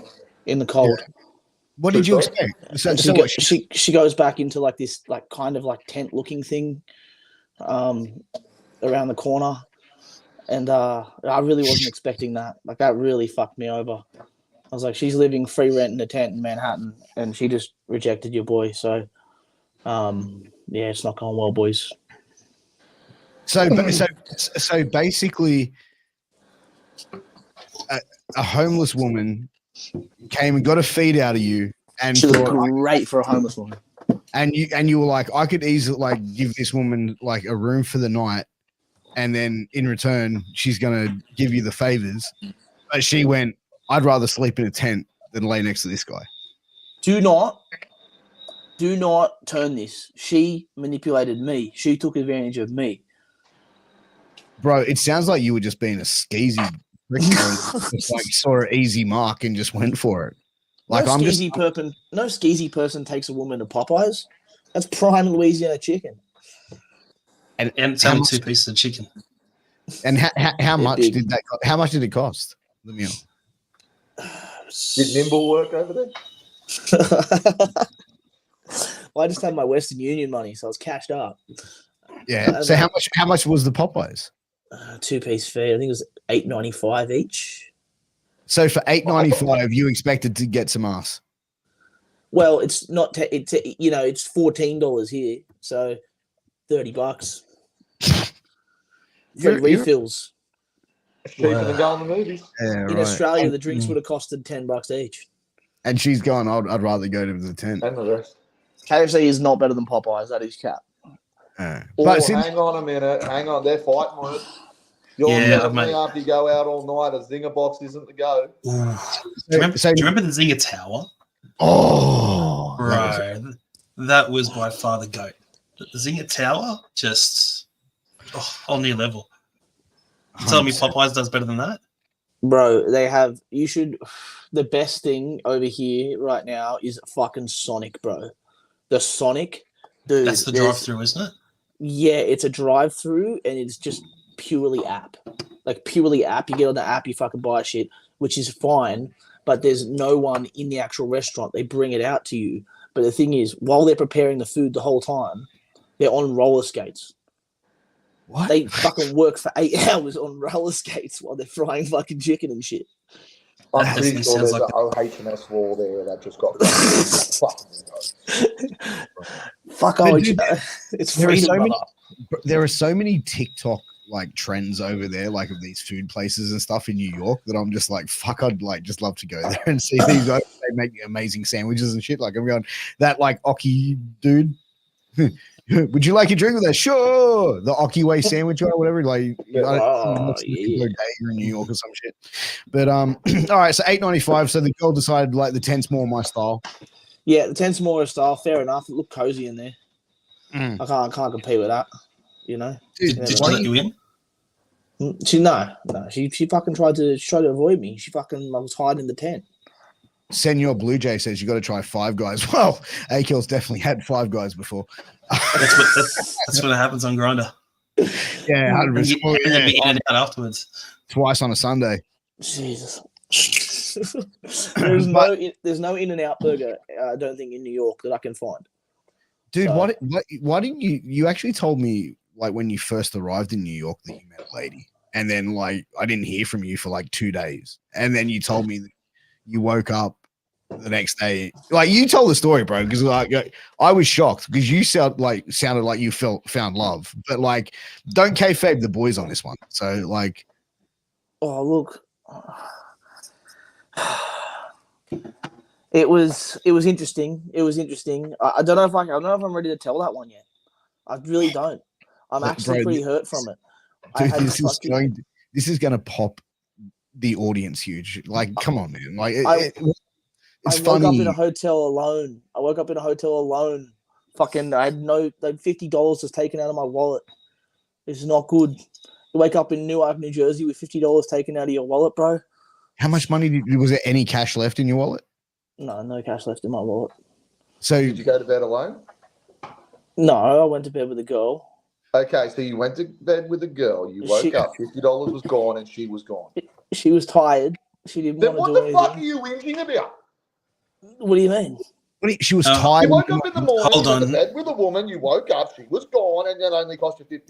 in the cold. Yeah. What did you expect? She goes back into like this like kind of like tent looking thing around the corner. And I really wasn't expecting that. Like that really fucked me over. I was like, she's living free rent in a tent in Manhattan and she just rejected your boy. So it's not going well, boys. So basically, a homeless woman came and got a feed out of you, and she looked great for a homeless woman. And you were like, I could easily like give this woman like a room for the night, and then in return, she's gonna give you the favors. But she went, I'd rather sleep in a tent than lay next to this guy. Do not turn this. She manipulated me. She took advantage of me. Bro, it sounds like you were just being a skeezy prick. Just like saw an easy mark and just went for it. Like no skeezy person takes a woman to Popeyes. That's prime Louisiana chicken. And it's only 2 pieces of chicken. And how much did that? How much did it cost? The meal. Did Nimble work over there? Well, I just had my Western Union money, so I was cashed up. Yeah. So how much was the Popeyes? 2-piece fee. I think it was $8.95 each. So for $8.95, you expected to get some ass. Well, it's not. It's $14 here, so $30. Free refills. Cheaper than going to the movies. Yeah, in Australia, the drinks would have costed $10 each. And she's gone, I'd rather go to the tent. And the rest. KFC is not better than Popeyes. That is cap. Hang on a minute. Hang on. They're fighting on it. You're definitely after you go out all night, a Zinger box isn't the go. Do you remember the Zinger Tower? Oh. Right. That was by far the GOAT. The Zinger Tower, just whole new level. You telling me Popeyes does better than that? Bro, the best thing over here right now is fucking Sonic, bro. The Sonic, dude. That's the drive-through, isn't it? Yeah, it's a drive-through and it's just purely app. Like purely app. You get on the app, you fucking buy shit, which is fine, but there's no one in the actual restaurant. They bring it out to you. But the thing is, while they're preparing the food the whole time, they're on roller skates. What? They fucking work for 8 hours on roller skates while they're frying fucking chicken and shit. I'm pretty sure there's an OH&S wall there that just got fuck OH&S. It's freedom, there are so many TikTok like trends over there, like of these food places and stuff in New York, that I'm just like, fuck, I'd like just love to go there and see these guys. They make amazing sandwiches and shit. Like I'm going, that like Oki dude. Would you like a drink with that? Sure. The Oki Way sandwich or whatever. Like, you're in New York or some shit. But all right. So $8.95. So the girl decided like the tent's more my style. Yeah, the tent's more style. Fair enough. It looked cozy in there. I can't compete with that. You know. Dude, did she let you in? She fucking tried to avoid me. She fucking was hiding in the tent. Senor Blue Jay says you got to try Five Guys. Well, Akel's definitely had Five Guys before. That's what happens on Grindr. Yeah, 100%. And then be in and out afterwards. Twice on a Sunday. Jesus. There's no In-N-Out burger, I don't think, in New York that I can find. Dude, why didn't you actually told me like when you first arrived in New York that you met a lady, and then like I didn't hear from you for like 2 days, and then you told me that you woke up the next day. Like you told the story, bro, because like I was shocked because you sounded like you found love, but like don't kayfabe the boys on this one. So like, oh look, it was interesting. It was interesting. I don't know if I'm ready to tell that one yet. I really don't. I'm actually pretty hurt from it. Dude, this is going to pop the audience huge. Like, come on, man. Like, it's funny. I woke up in a hotel alone. Fucking, I had $50 was taken out of my wallet. It's not good. You wake up in Newark, New Jersey with $50 taken out of your wallet, bro. How much money was there any cash left in your wallet? No cash left in my wallet. So Did you go to bed alone? No, I went to bed with a girl. Okay, so you went to bed with a girl. You woke up. $50 was gone, and she was gone. She was tired. She didn't Then want what to do the fuck anything. are you whinging about? What do you mean? she was tired. You woke up in the morning, Hold you went to on. bed with a woman, you woke up, she was gone, and it only cost you $50.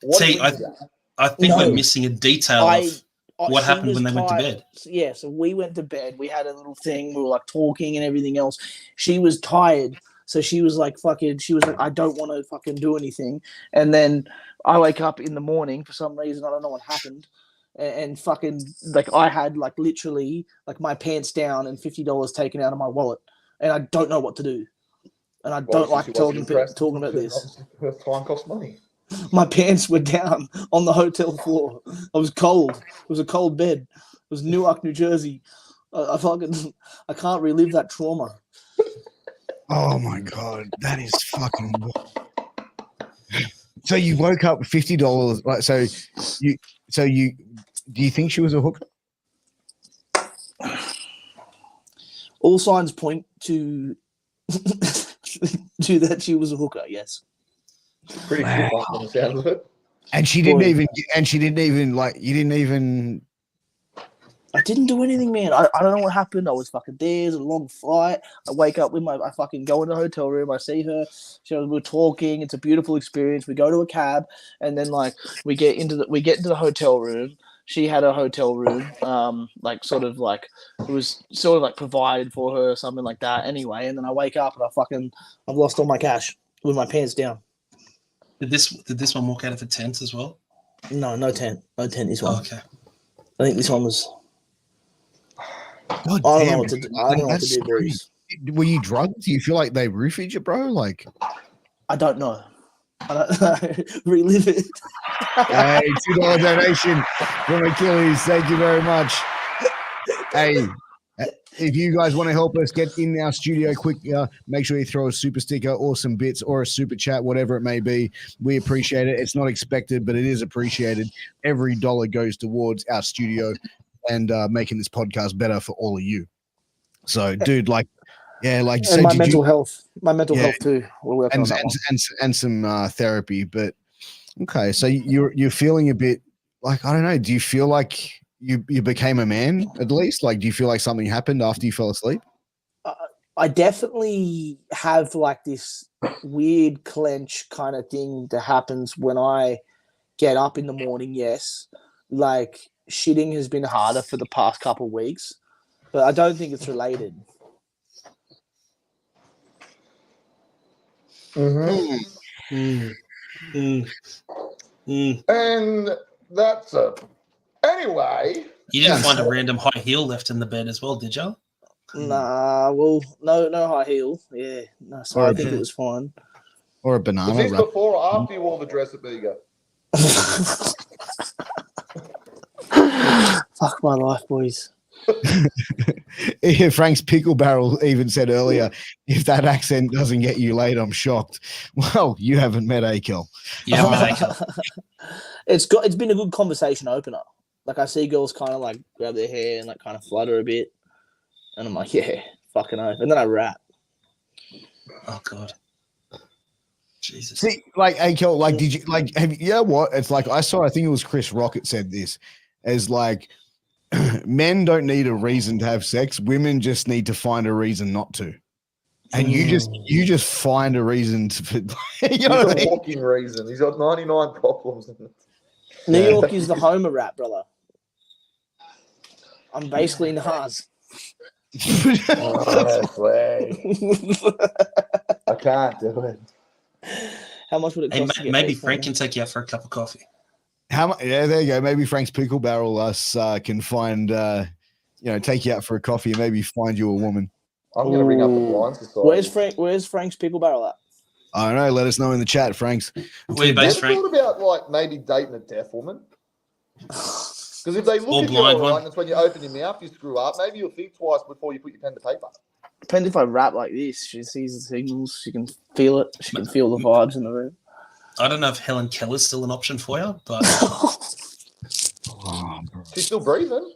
What See, are you whinging about? I think No. we're missing a detail of what she happened was when they went to tired. bed. Yeah, so we went to bed. We had a little thing. We were like talking and everything else. She was tired. So she was like, I don't want to fucking do anything. And then I wake up in the morning for some reason. I don't know what happened. And fucking, like, I had, like, literally, like, my pants down and $50 taken out of my wallet. And I don't know what to do. And I don't like talking about this. Her time costs money. My pants were down on the hotel floor. I was cold. It was a cold bed. It was Newark, New Jersey. I can't relive that trauma. Oh my god, that is fucking. So you woke up with $50. Like, do you think she was a hooker? All signs point to to that she was a hooker. Yes. Pretty cool on the sound of it. And she didn't even like. You didn't even. I didn't do anything, man. I don't know what happened. I was fucking there. It was a long flight. I wake up I fucking go in the hotel room. I see her. We're talking. It's a beautiful experience. We go to a cab, and then like we get into the hotel room. She had a hotel room, like sort of like it was sort of like provided for her or something like that. Anyway, and then I wake up and I've lost all my cash with my pants down. Did this one walk out of the tent as well? No tent. No tent. This one. Oh, okay. I think this one was. God I don't damn know what to do. I don't know what to do, Bruce. Were you drugged? Do you feel like they roofied you, bro? Like, I don't know. I don't know. Relive it. hey, $2 donation from Achilles. Thank you very much. Hey, if you guys want to help us get in our studio quick, make sure you throw a super sticker or some bits or a super chat, whatever it may be. We appreciate it. It's not expected, but it is appreciated. Every dollar goes towards our studio and making this podcast better for all of you. So, dude, like, yeah, like, and my mental health too. We're working on that one. And some therapy. But okay, so you're feeling a bit like, I don't know. Do you feel like you became a man at least? Like, do you feel like something happened after you fell asleep? I definitely have like this weird clench kind of thing that happens when I get up in the morning. Yes, like shitting has been harder for the past couple of weeks, but I don't think it's related. Mm-hmm. And that's it. Anyway. You didn't find a random high heel left in the bed as well, did you? Nah, well, no high heel. Yeah, no, so I think it was fine. Or a banana. Was this before or after you wore the dress at Bego? Fuck my life, boys. Frank's Pickle Barrel even said earlier, if that accent doesn't get you laid, I'm shocked. Well, you haven't met Akel. It's been a good conversation opener. Like I see girls kind of like grab their hair and like kind of flutter a bit, and I'm like, yeah, fucking oath. And then I rap. Oh god, Jesus. See, like Akel, like did you like? What? It's like I think it was Chris Rocket said this, as like. Men don't need a reason to have sex. Women just need to find a reason not to. And you just find a reason to. You know He's a walking reason. He's got 99 problems. New York is the home of rap, brother. I'm basically Nas. Oh, way. I can't do it. How much would it cost? Maybe Frank can take you out for a cup of coffee. How much? Yeah, there you go. Maybe Frank's Pickle Barrel can find, take you out for a coffee and maybe find you a woman. I'm going to ring up the Blind Society. Where's Frank's Pickle Barrel at? I don't know. Let us know in the chat, Franks. Where you based, Frank? Thought about like maybe dating a deaf woman. Because if they look at you all right, and it's when you open your mouth, you screw up. Maybe you'll think twice before you put your pen to paper. Depends if I rap like this. She sees the signals. She can feel it. She can feel the vibes in the room. I don't know if Helen Keller's still an option for you, but Oh, bro. She's still breathing.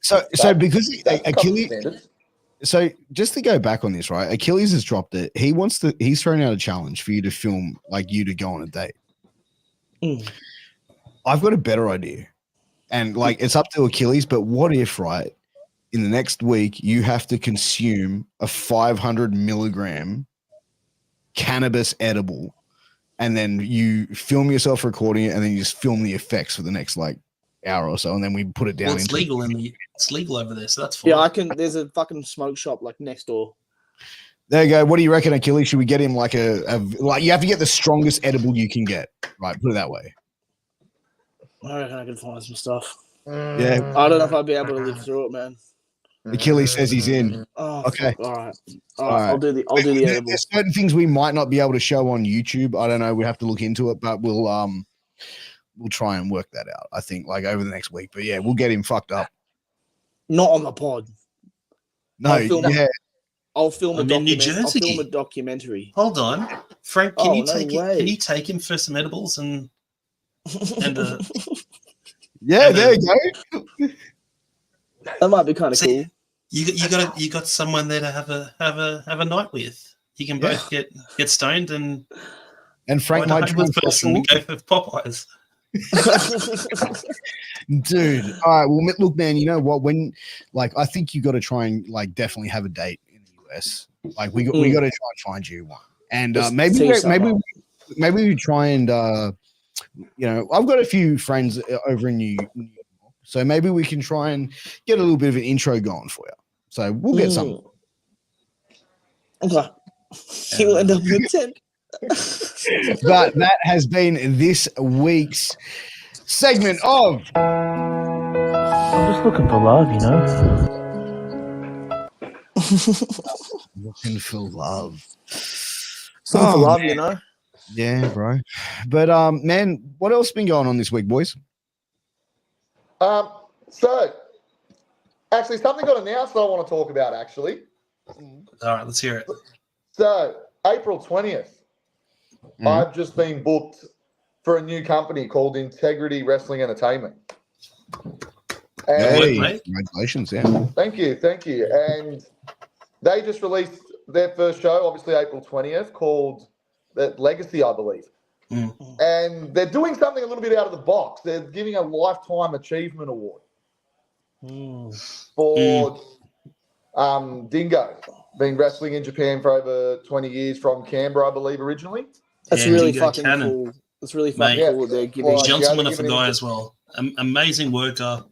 So because That's Achilles. standards. So just to go back on this, right? Achilles has dropped it. He's thrown out a challenge for you to film, like you to go on a date. I've got a better idea. And like it's up to Achilles, but what if, right, in the next week you have to consume a 500 milligram cannabis edible, and then you film yourself recording it, and then you just film the effects for the next like hour or so, and then we put it down. Well, it's legal it's legal over there, so that's fine. Yeah, I can. There's a fucking smoke shop like next door. There you go. What do you reckon, Achilles? Should we get him like like you have to get the strongest edible you can get, right? Put it that way. I reckon I can find some stuff. Yeah. I don't know if I'd be able to live through it, man. Achilles says he's in. Oh, Okay. All right. All right. I'll do the edible. There's certain things we might not be able to show on YouTube. I don't know. We have to look into it, but we'll try and work that out. I think like over the next week. But yeah, we'll get him fucked up. Not on the pod. No, I'll film a New documentary. Jersey. I'll film a documentary. Hold on, Frank. Can you take way. Can you take him for some edibles and yeah, there you go. That might be kind of cool. You got someone there to have a night with. You can both get stoned and Frank might try and person and go for Popeyes. Dude, all right. Well, look, man. You know what? When I think you got to try and definitely have a date in the US. Like we got to try and find you one, and maybe we try and I've got a few friends over in New York, so maybe we can try and get a little bit of an intro going for you. So we'll get something. Okay. He'll end up with 10. But that has been this week's segment of I'm just looking for love, you know. Looking for love. Looking for love, you know. Yeah, bro. But man, what else been going on this week, boys? So actually something got announced that I want to talk about actually. All right, let's hear it. So April 20th, I've just been booked for a new company called Integrity Wrestling Entertainment. And Hey, congratulations, yeah. Thank you. And they just released their first show, obviously April 20th, called Legacy, I believe. And they're doing something a little bit out of the box. They're giving a Lifetime Achievement Award for Dingo, been wrestling in Japan for over 20 years from Canberra, I believe, originally. That's really fucking cool. That's really fucking cool. They're giving gentleman of a guy as well. Amazing worker,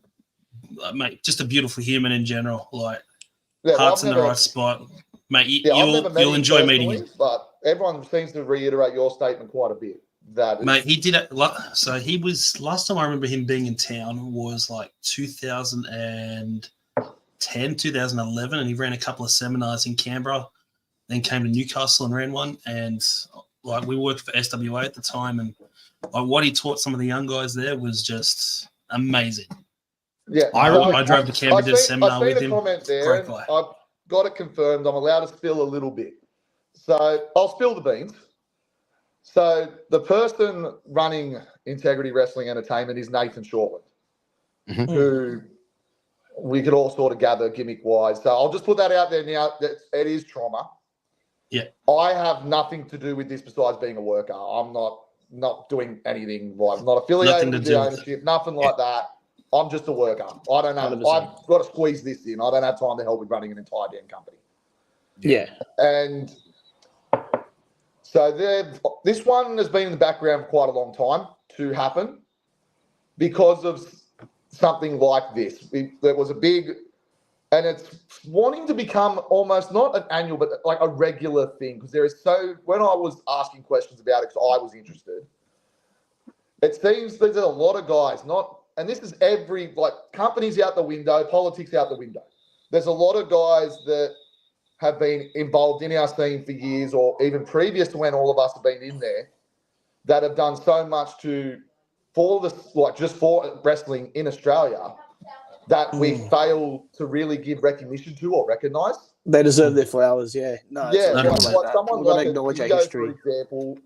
mate. Just a beautiful human in general. Like heart's in the right spot, mate. You'll enjoy meeting him. But everyone seems to reiterate your statement quite a bit. Mate, he did it. So he was last time I remember him being in town was like 2010, 2011, and he ran a couple of seminars in Canberra. Then came to Newcastle and ran one, and like we worked for SWA at the time, and like what he taught some of the young guys there was just amazing. Yeah, I drove to Canberra, did a seminar with him. Comment there, and I've got it confirmed. I'm allowed to spill a little bit, so I'll spill the beans. So the person running Integrity Wrestling Entertainment is Nathan Shortland, who we could all sort of gather gimmick-wise. So I'll just put that out there now. That it is trauma. Yeah, I have nothing to do with this besides being a worker. I'm not doing anything. I'm not affiliated with the ownership. Nothing like that. I'm just a worker. I don't know. 100%. I've got to squeeze this in. I don't have time to help with running an entire damn company. Yeah. And so this one has been in the background for quite a long time to happen because of something like this. There was a big, and it's wanting to become almost not an annual, but like a regular thing. Because when I was asking questions about it, because I was interested, it seems there's a lot of guys, and this is companies out the window, politics out the window. There's a lot of guys that have been involved in our scene for years, or even previous to when all of us have been in there, that have done so much for wrestling in Australia that we fail to really give recognition to or recognise. They deserve their flowers, yeah. No, someone like acknowledge our history. For example,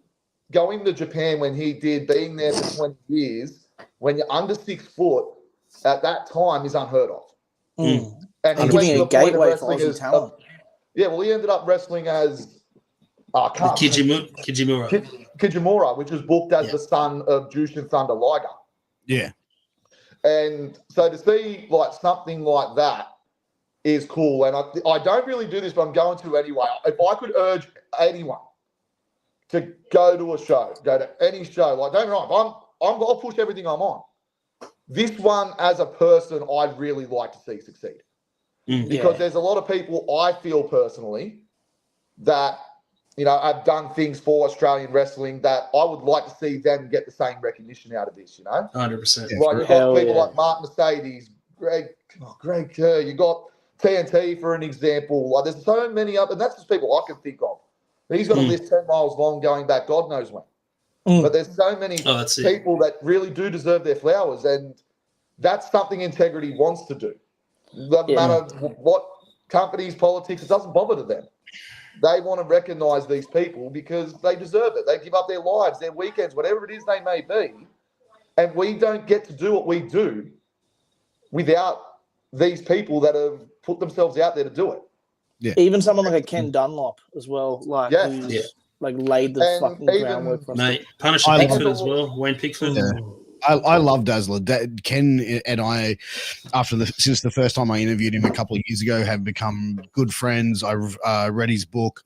going to Japan when he did, being there for 20 years, when you're under 6 foot at that time is unheard of. And he giving went to a the point of gateway for wrestling Aussie as talent. he ended up wrestling as Kijimura. which was booked as the son of Jushin Thunder Liger. Yeah. And so to see like something like that is cool. And I don't really do this, but I'm going to anyway. If I could urge anyone to go to a show, go to any show, like don't get me wrong, I'll push everything I'm on. This one, as a person, I'd really like to see succeed. Because there's a lot of people I feel personally that, you know, have done things for Australian wrestling that I would like to see them get the same recognition out of this, you know? 100%. Like, you've got people like Mark Mercedes, Greg Kerr, you got TNT for an example. Like, there's so many other, and that's just people I can think of. He's got a list 10 miles long going back God knows when. But there's so many people that really do deserve their flowers, and that's something Integrity wants to do. Doesn't matter what companies, politics, it doesn't bother to them. They want to recognise these people because they deserve it. They give up their lives, their weekends, whatever it is they may be, and we don't get to do what we do without these people that have put themselves out there to do it. Yeah. Even someone like a Ken Dunlop as well, like who's like laid the fucking groundwork for us. Mate, Punisher Pickford as well, Wayne Pickford. Yeah. I love Dazzler. Ken and I, since the first time I interviewed him a couple of years ago, have become good friends. I read his book,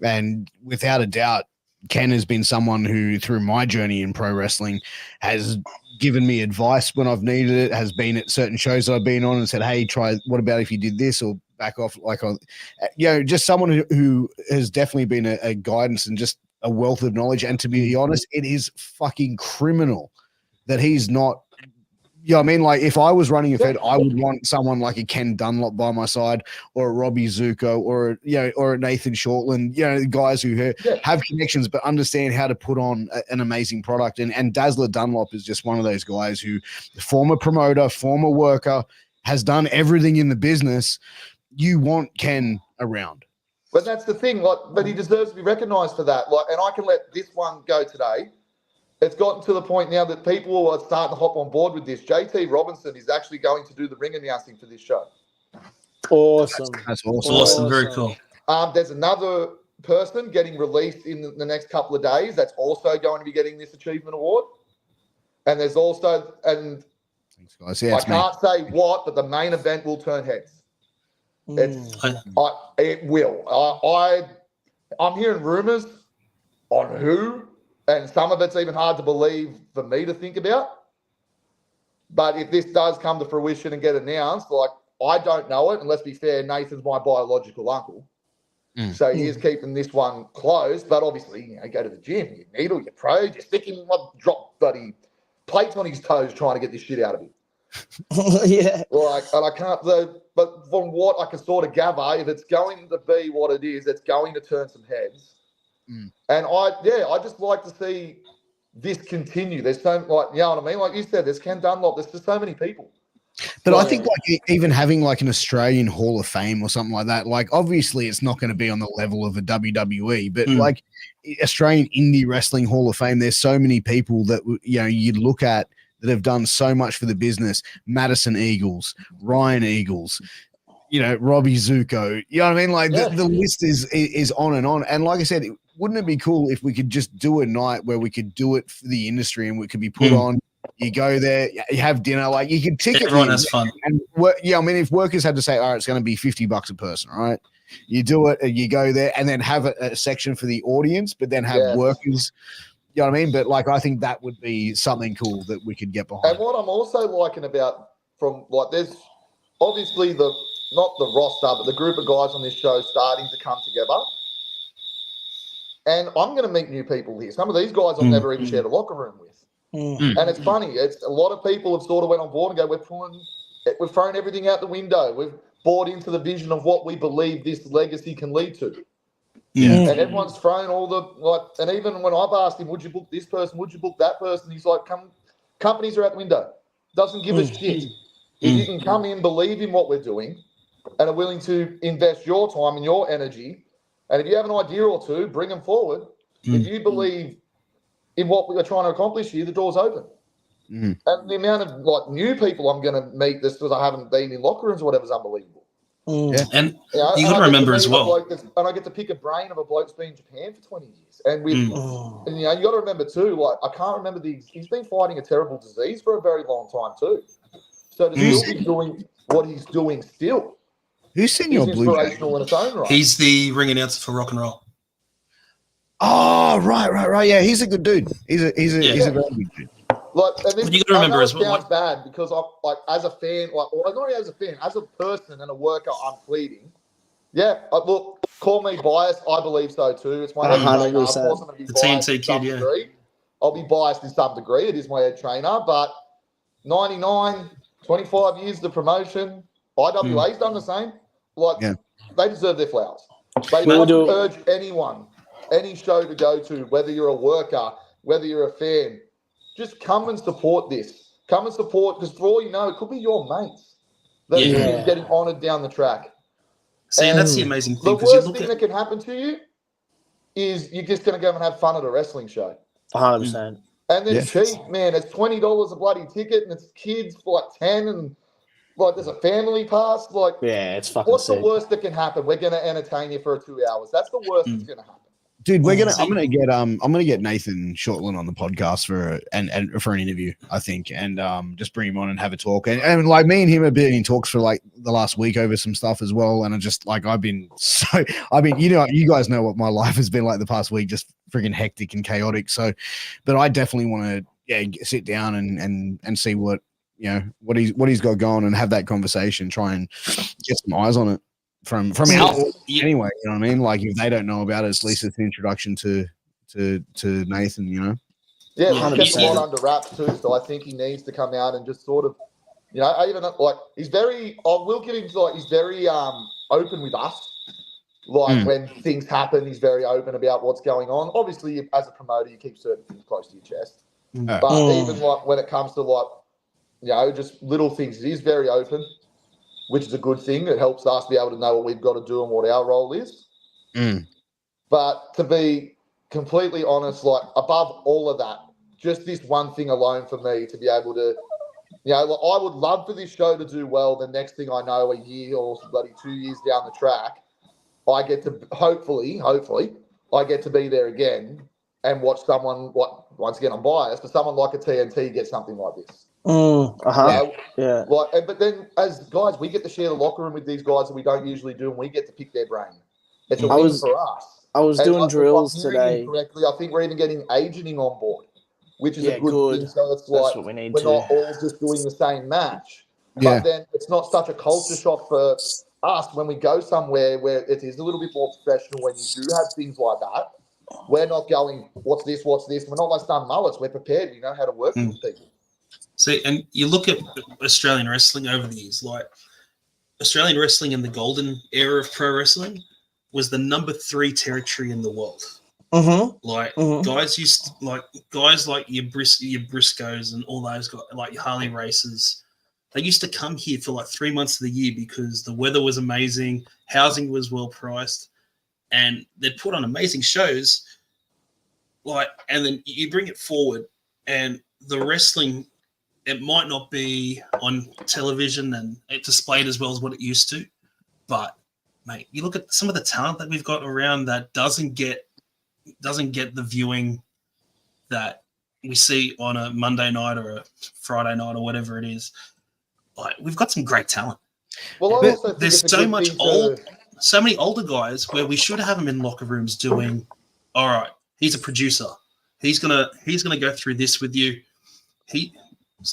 and without a doubt, Ken has been someone who, through my journey in pro wrestling, has given me advice when I've needed it, has been at certain shows that I've been on and said, hey, what about if you did this, or back off, just someone who has definitely been a guidance and just a wealth of knowledge. And to be honest, it is fucking criminal that he's not, I mean, like, if I was running a Fed, I would want someone like a Ken Dunlop by my side, or a Robbie Zuko, or or a Nathan Shortland, guys who have connections but understand how to put on an amazing product. And Dazzler Dunlop is just one of those guys who, former promoter, former worker, has done everything in the business. You want Ken around. But that's the thing, but he deserves to be recognised for that. And I can let this one go today. It's gotten to the point now that people are starting to hop on board with this. JT Robinson is actually going to do the ring announcing for this show. Awesome. That's awesome. Awesome. Very cool. There's another person getting released in the next couple of days that's also going to be getting this achievement award. And there's also, and thanks, guys. Yeah, I can't say what, but the main event will turn heads. It will. I'm hearing rumors on who. And some of it's even hard to believe for me to think about. But if this does come to fruition and get announced, I don't know it. And let's be fair, Nathan's my biological uncle. So he is keeping this one closed. But obviously, go to the gym, you needle, you're pro, you're sticking, drop bloody plates on his toes trying to get this shit out of him. And I can't, but from what I can sort of gather, if it's going to be what it is, it's going to turn some heads. And I just like to see this continue. There's so, you know what I mean? Like you said, there's Ken Dunlop. There's just so many people. But I think even having an Australian Hall of Fame or something like that, obviously it's not going to be on the level of a WWE, but Australian Indie Wrestling Hall of Fame, there's so many people that, you look at that have done so much for the business. Madison Eagles, Ryan Eagles, Robbie Zuko, you know what I mean? The list is on and on. And like I said, wouldn't it be cool if we could just do a night where we could do it for the industry and we could be put on, you go there, you have dinner, you could ticket. Everyone has fun. And I mean, if workers had to say, all right, it's going to be $50 a person, right? You do it and you go there and then have a section for the audience, but then have workers, you know what I mean? But I think that would be something cool that we could get behind. And what I'm also liking about there's obviously not the roster, but the group of guys on this show starting to come together. And I'm going to meet new people here. Some of these guys I've never even shared a locker room with. And it's funny. It's a lot of people have sort of went on board and go, we've thrown everything out the window. We've bought into the vision of what we believe this legacy can lead to. And everyone's thrown all the, and even when I've asked him, would you book this person? Would you book that person? He's like, companies are out the window. Doesn't give a shit. If you can come in, believe in what we're doing, and are willing to invest your time and your energy, and if you have an idea or two, bring them forward. If you believe in what we're trying to accomplish here, the door's open. And the amount of like new people I'm going to meet this because I haven't been in locker rooms or whatever is unbelievable. Yeah. And You know, you got to remember as well. And I get to pick a brain of a bloke who's been in Japan for 20 years. And with, and you know, you got to remember too, like, I can't remember he's been fighting a terrible disease for a very long time too. So to still be doing what he's doing still. Who's Senior Blue inspirational in its own right. He's the ring announcer for Rock and Roll. Oh, right. Yeah, he's a good dude. He's a very good dude. Like, and this, but you got to remember as well. Sounds bad because I'm like, as a fan, like, not only as a fan, as a person and a worker, I'm pleading. Yeah, look, call me biased. I believe so too. It's my head trainer. Of course, I'm going to be biased to some degree. I'll be biased to some degree. It is my head trainer, but 99, 25 years of promotion. IWA's done the same. Like, they deserve their flowers. They don't urge anyone, any show to go to, whether you're a worker, whether you're a fan, just come and support this. Come and support, because for all you know, it could be your mates that are getting honoured down the track. See, and that's the amazing thing. The worst thing that can happen to you is you're just going to go and have fun at a wrestling show. 100%. And then cheap, man. It's $20 a bloody ticket, and it's kids for like 10, and like there's a family pass. Like, it's fucking. What's the worst that can happen? We're going to entertain you for 2 hours. That's the worst that's going to happen. Dude, I'm gonna get Nathan Shortland on the podcast for an interview, I think, and just bring him on and have a talk. And like me and him have been in talks for like the last week over some stuff as well. And I just like you guys know what my life has been like the past week, just freaking hectic and chaotic. So, but I definitely want to sit down and see what he's got going and have that conversation, try and get some eyes on it. From our anyway, you know what I mean? Like if they don't know about it, at least it's an introduction to Nathan, you know? Yeah, he's kept a lot under wraps too, so I think he needs to come out and just sort of, you know, even like he's very, we'll get into like he's very open with us. Like when things happen, he's very open about what's going on. Obviously, as a promoter, you keep certain things close to your chest. But even like when it comes to like, you know, just little things, he is very open, which is a good thing. It helps us be able to know what we've got to do and what our role is. But to be completely honest, like above all of that, just this one thing alone for me to be able to, you know, like, I would love for this show to do well. The next thing I know, a year or bloody 2 years down the track, I get to hopefully, I get to be there again and watch someone, once again, I'm biased, but someone like a TNT get something like this. Like, but then as guys, we get to share the locker room with these guys that we don't usually do, and we get to pick their brain. It's a win for us. I was doing drills today. Correctly, I think we're even getting agenting on board, which is a good thing. So it's like what we need we're not all just doing the same match. But then it's not such a culture shock for us when we go somewhere where it is a little bit more professional. When you do have things like that, we're not going, what's this? We're not like stun mullets. We're prepared. We know how to work with people. See, and you look at Australian wrestling over the years, like Australian wrestling in the golden era of pro wrestling was the number 3 territory in the world. Guys like your Briscoes and all those guys, like your Harley Racers, they used to come here for like 3 months of the year because the weather was amazing, housing was well priced, and they'd put on amazing shows. Like, and then you bring it forward, and the wrestling, it might not be on television and it displayed as well as what it used to, but mate, you look at some of the talent that we've got around that doesn't get the viewing that we see on a Monday night or a Friday night or whatever it is. Like, we've got some great talent. Well, I also think there's so many older guys where we should have them in locker rooms doing, all right, he's a producer. He's gonna go through this with you.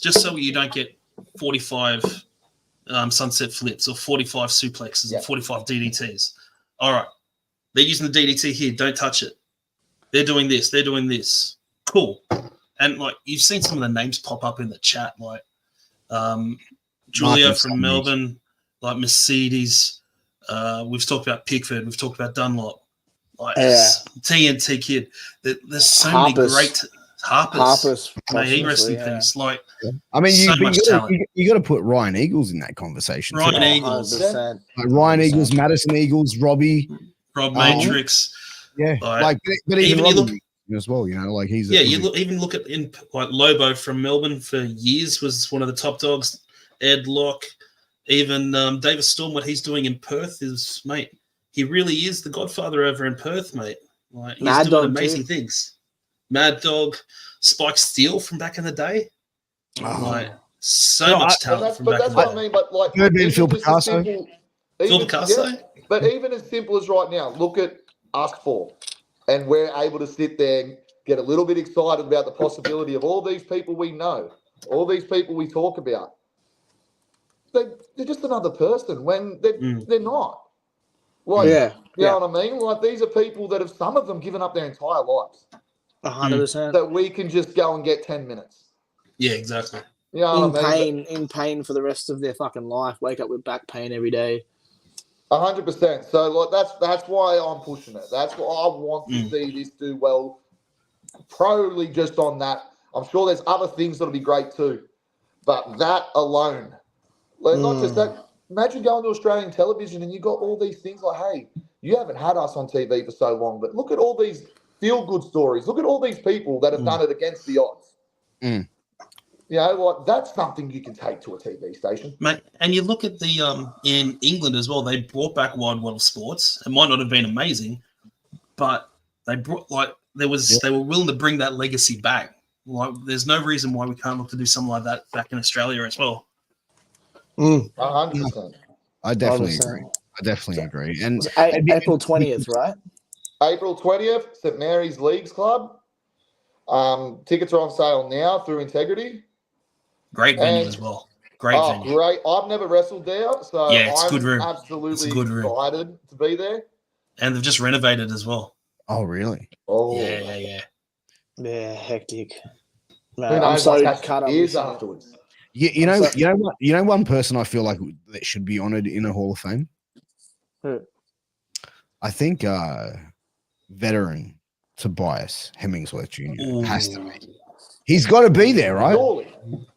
Just so you don't get 45 sunset flips or 45 suplexes and 45 DDTs. All right, they're using the DDT here. Don't touch it. They're doing this. They're doing this. Cool. And like you've seen some of the names pop up in the chat, like Julia from Melbourne, like Mercedes. We've talked about Pickford. We've talked about Dunlop. Like TNT Kid. There's so many great Harper's he wrestling things. Like, I mean, so much talent. You got to put Ryan Eagles in that conversation. Ryan Eagles, like Ryan Eagles, Madison Eagles, Rob Matrix. Yeah, but even you look, as well. You know, like he's even look at like Lobo from Melbourne for years was one of the top dogs. Ed Locke, even David Storm, what he's doing in Perth is, mate. He really is the godfather over in Perth, mate. Like he's Mad doing Dog amazing too. things. Mad Dog, Spike Steele from back in the day. Like so much talent from back in the day. That's what I mean. But like, Good man, even Phil just Picasso. as simple, Phil Picasso? but even as simple as right now, look at us four, and we're able to sit there and get a little bit excited about the possibility of all these people we know, all these people we talk about. They're just another person when they're not. Like, you know what I mean? Like, these are people that have, some of them, given up their entire lives. 100%. That we can just go and get 10 minutes. Yeah, exactly. You know what I mean? In pain for the rest of their fucking life. Wake up with back pain every day. 100%. So, like, that's why I'm pushing it. That's why I want to see this do well. Probably just on that. I'm sure there's other things that'll be great too. But that alone, not just that. Imagine going to Australian television and you got all these things like, hey, you haven't had us on TV for so long, but look at all these feel-good stories. Look at all these people that have done it against the odds. You know, like, that's something you can take to a TV station. Mate, and you look at the in England as well, they brought back Wide World of Sports. It might not have been amazing, but they brought they were willing to bring that legacy back. Like, there's no reason why we can't look to do something like that back in Australia as well. 100%. I definitely agree. And April 20th, right? April 20th, St Mary's Leagues Club. Tickets are on sale now through Integrity. Great venue as well. Great venue. Great. I've never wrestled there, so it's I'm good room. Absolutely excited to be there. And they've just renovated as well. Oh, really? Oh, yeah, hectic. Who knows I'm so what cut up years afterwards. You know one person I feel like that should be honored in a Hall of Fame. Who? I think veteran Tobias Hemmingsworth Jr. has to be. He's got to be there, right? Surely.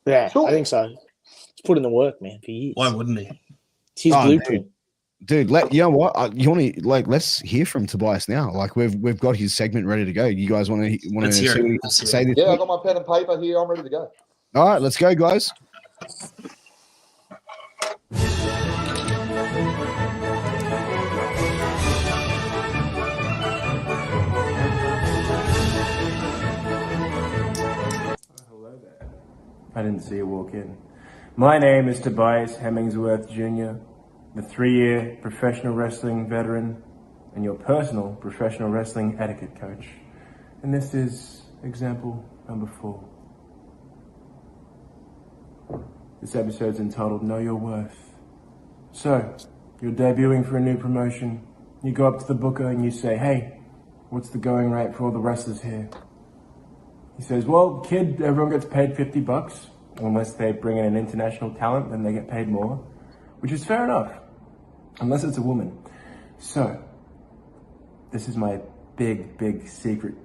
Yeah, I think so. He's put in the work, man, for years. Why wouldn't he? It's his blueprint. Dude, you know what? You want to let's hear from Tobias now. Like we've got his segment ready to go. You guys want to say this? Yeah, I've got my pen and paper here. I'm ready to go. All right, let's go, guys. Hello there. I didn't see you walk in. My name is Tobias Hemmingsworth Jr., the 3-year professional wrestling veteran and your personal professional wrestling etiquette coach. And this is example number 4. This episode's entitled Know Your Worth. So, you're debuting for a new promotion. You go up to the booker and you say, hey, what's the going rate for all the wrestlers here? He says, well, kid, everyone gets paid $50. Unless they bring in an international talent, then they get paid more. Which is fair enough. Unless it's a woman. So, this is my big secret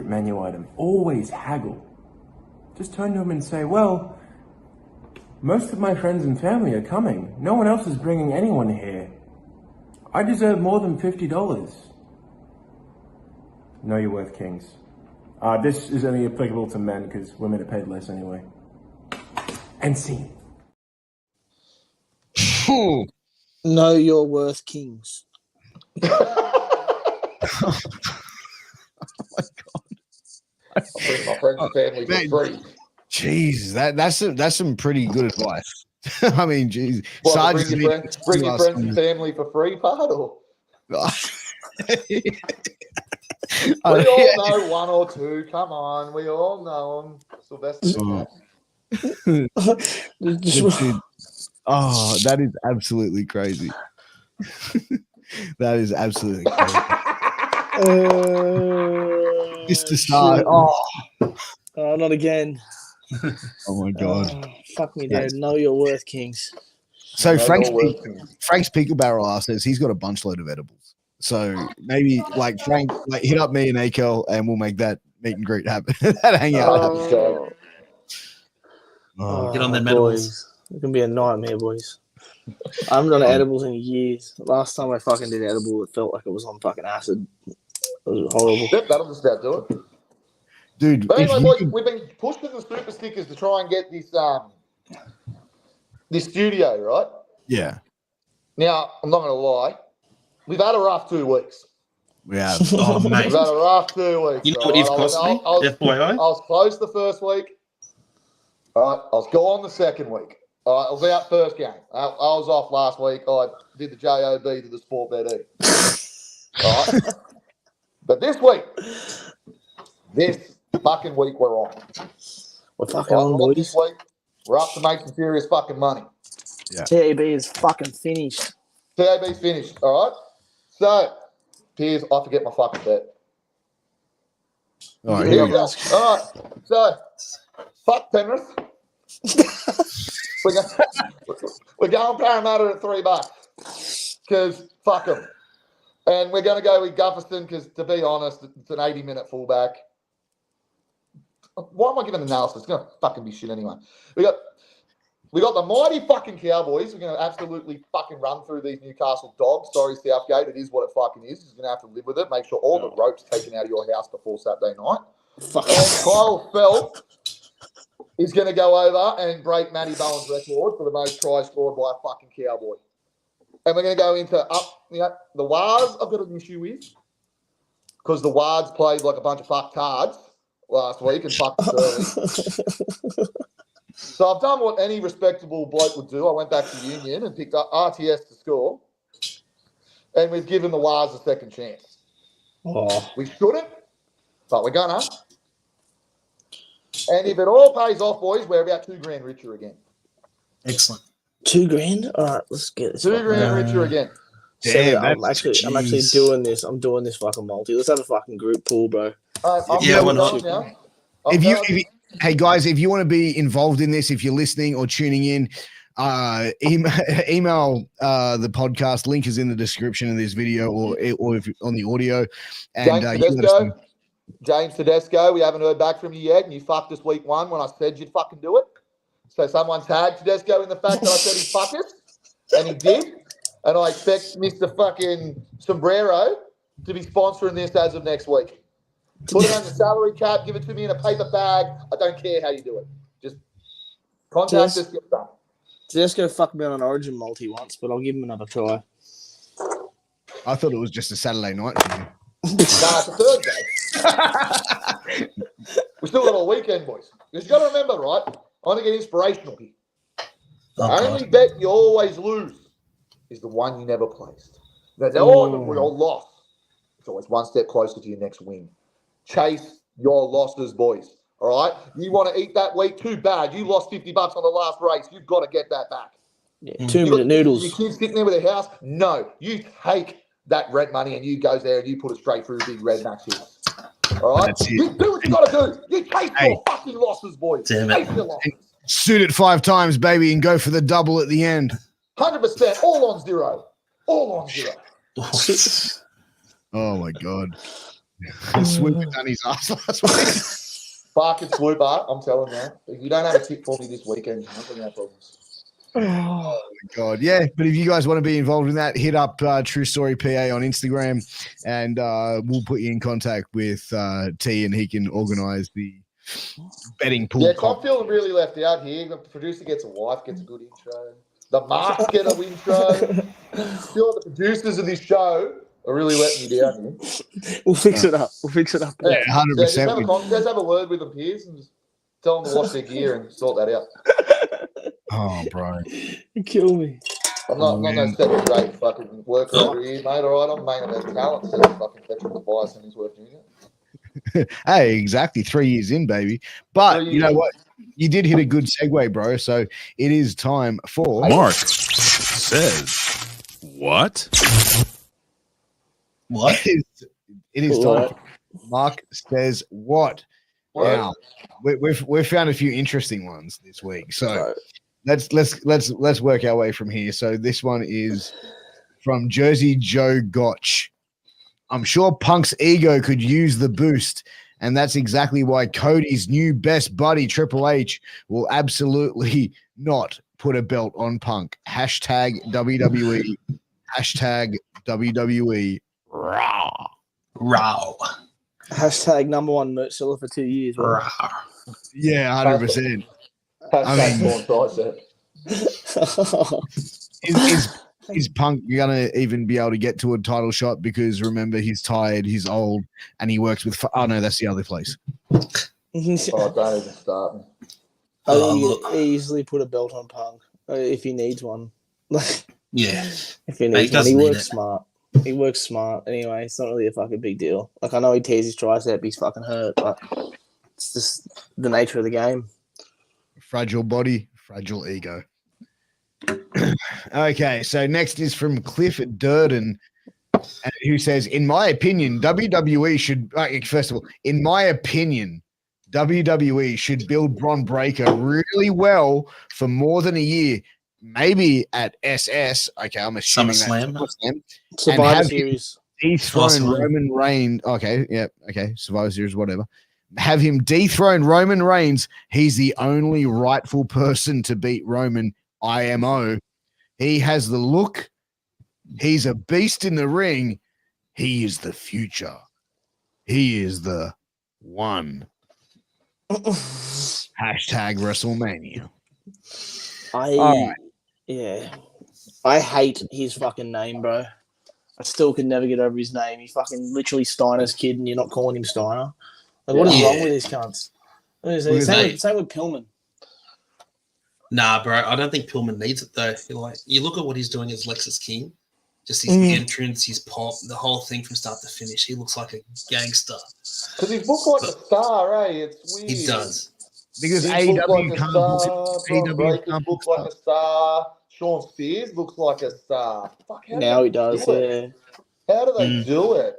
menu item. Always haggle. Just turn to him and say, well, most of my friends and family are coming. No one else is bringing anyone here. I deserve more than $50. Know your worth, kings. This is only applicable to men because women are paid less anyway. And scene. Know your worth, kings. Oh my God. I'll bring my friends and family for free. Jeez, that's some pretty good advice. I mean, geez. Bring your friends and family for free, part or? We all know one or two. Come on, we all know them. Sylvester. Oh, that is absolutely crazy. That is absolutely crazy. Mr. Star. Oh, not again. Oh my God. Fuck me, dude. Know your worth, kings. So Frank's Pickle Barrel says he's got a bunch load of edibles. So maybe like Frank, hit up me and Akel and we'll make that meet and greet happen. That hangout happen. Get on them edibles. Boys. It can be a nightmare, boys. I haven't done edibles in years. Last time I fucking did edible, it felt like it was on fucking acid. It was horrible. Yep, that'll just about do it. Dude, But if anyway, you boys, could- we've been pushing the super stickers to try and get this studio, right? yeah, Now, I'm not going to lie. We've had a rough 2 weeks. we have. Oh, We've mate. had a rough 2 weeks. You know all what right? you've cost me? I FYI? was close the first week. All right, I was gone the second week. All right, I was out first game. I was off last week. I did the JOB to the Sport BD. All right. But this fucking week we're on. We're fucking All on, right, boys. this week, we're up to make some serious fucking money. TAB is fucking finished. TAB's finished, all right? So, Piers, I forget my fucking bet. All right, Here here we we go. go. All right, so, fuck Penrith. we're going Parramatta at $3 because fuck them. And we're going to go with Gufferson because, to be honest, it's an 80-minute fullback. Why am I giving analysis? It's going to fucking be shit anyway. We got the mighty fucking Cowboys. We're going to absolutely fucking run through these Newcastle Dogs. Sorry, Southgate. It is what it fucking is. You're going to have to live with it. Make sure all the ropes taken out of your house before Saturday night. Fuck. And Kyle Felt is going to go over and break Matty Bowen's record for the most tries scored by a fucking Cowboy. And we're going to go into the Wars I've got an issue with because the Wars played like a bunch of fucktards last week and fucked us early. So I've done what any respectable bloke would do. I went back to Union and picked up RTS to score. And we've given the Wars a second chance. Oh. We shouldn't, but we're gonna. And if it all pays off, boys, we're about $2,000 richer again. Excellent. $2,000? All right, let's get this. $2,000 richer again. Damn, I'm actually doing this. I'm doing this fucking multi. Let's have a fucking group pool, bro. I'm Yeah, going why not? now. If you, hey guys, if you want to be involved in this, if you're listening or tuning in, email the podcast. Link is in the description of this video or if on the audio. And James Tedesco, we haven't heard back from you yet, and you fucked us week 1 when I said you'd fucking do it. So someone tagged Tedesco in the fact that I said he'd fuck us, and he did. And I expect Mr. fucking Sombrero to be sponsoring this as of next week. Put it on the salary cap, give it to me in a paper bag. I don't care how you do it. Just contact us, get done. Tedesco fucked me on an Origin multi once, but I'll give him another try. I thought it was just a Saturday night for you. Nah, it's a Thursday. We still got all weekend, boys. You've got to remember, right? I want to get inspirational here. The only bet you always lose is the one you never placed. That's we all lost. It's always one step closer to your next win. Chase your losses, boys. All right? You want to eat that week? Too bad. You lost $50 on the last race. You've got to get that back. Yeah, 2-minute noodles. Your kids sitting there with their house? No. You take that rent money and you go there and you put it straight through big red matches. All right? You do what you got to do. You chase your fucking losses, boys. Chase your losses. Suit it 5 times, baby, and go for the double at the end. 100%. All on zero. All on zero. Oh, my God. Swooper done his ass last week. Fucking Swooper, I'm telling you. If you don't have a tip for me this weekend, I'm going to have problems. Oh my God. Yeah. But if you guys want to be involved in that, hit up True Story PA on Instagram and we'll put you in contact with T and he can organize the betting pool. Yeah, I'm feeling really left out here. The producer gets a wife, gets a good intro. The Marks get an intro. Still, the producers of this show are really letting me down here. We'll fix it up. Yeah, 100%. Let's have a word with them, Piers, and just tell them to wash their gear and sort that out. Oh, bro. You kill me. I'm not going to set a great fucking worker over here, mate. All right, I'm main event talent. So fucking veteran advice and his work junior. Hey, exactly. 3 years in, baby. But you know what? You did hit a good segue, bro. So it is time for Mark says what? What? It is time. For Mark says what? Now we've found a few interesting ones this week. So let's work our way from here. So this one is from Jersey Joe Gotch. I'm sure Punk's ego could use the boost, and that's exactly why Cody's new best buddy, Triple H, will absolutely not put a belt on Punk. Hashtag WWE. Hashtag WWE. Raw. Raw. Hashtag #1 merch seller for 2 years. Bro. Yeah, 100%. Hashtag Spawn Is Punk gonna even be able to get to a title shot? Because remember, he's tired, he's old, and he works with. Oh no, that's the other place. Oh, don't even start me. I think you could easily put a belt on Punk if he needs one. Yeah, if he needs one, he works smart. He works smart anyway. It's not really a fucking big deal. Like I know he tears his tricep, he's fucking hurt, but it's just the nature of the game. Fragile body, fragile ego. Okay, so next is from Cliff Durden, who says, in my opinion, WWE should, first of all, in my opinion, WWE should build Bron Breakker really well for more than a year, maybe at SS. Okay, I'm assuming SummerSlam. Survivor Series. Dethrone Roman Reigns. Okay, yeah, okay, Survivor Series, whatever. Have him dethrone Roman Reigns. He's the only rightful person to beat Roman IMO. He has the look. He's a beast in the ring. He is the future. He is the one. Hashtag WrestleMania. Yeah. I hate his fucking name, bro. I still could never get over his name. He fucking literally Steiner's kid and you're not calling him Steiner. Like, what is wrong with these cunts? Same with Pillman. Nah, bro, I don't think Pillman needs it though. You look at what he's doing as Lexus King, just his entrance, his pop, the whole thing from start to finish. He looks like a gangster. Because he looks like a star, eh? It's weird. He does. Because AEW can't book like a star. Sean Spears looks like a star. Fuck, now he does, yeah. How do they do it?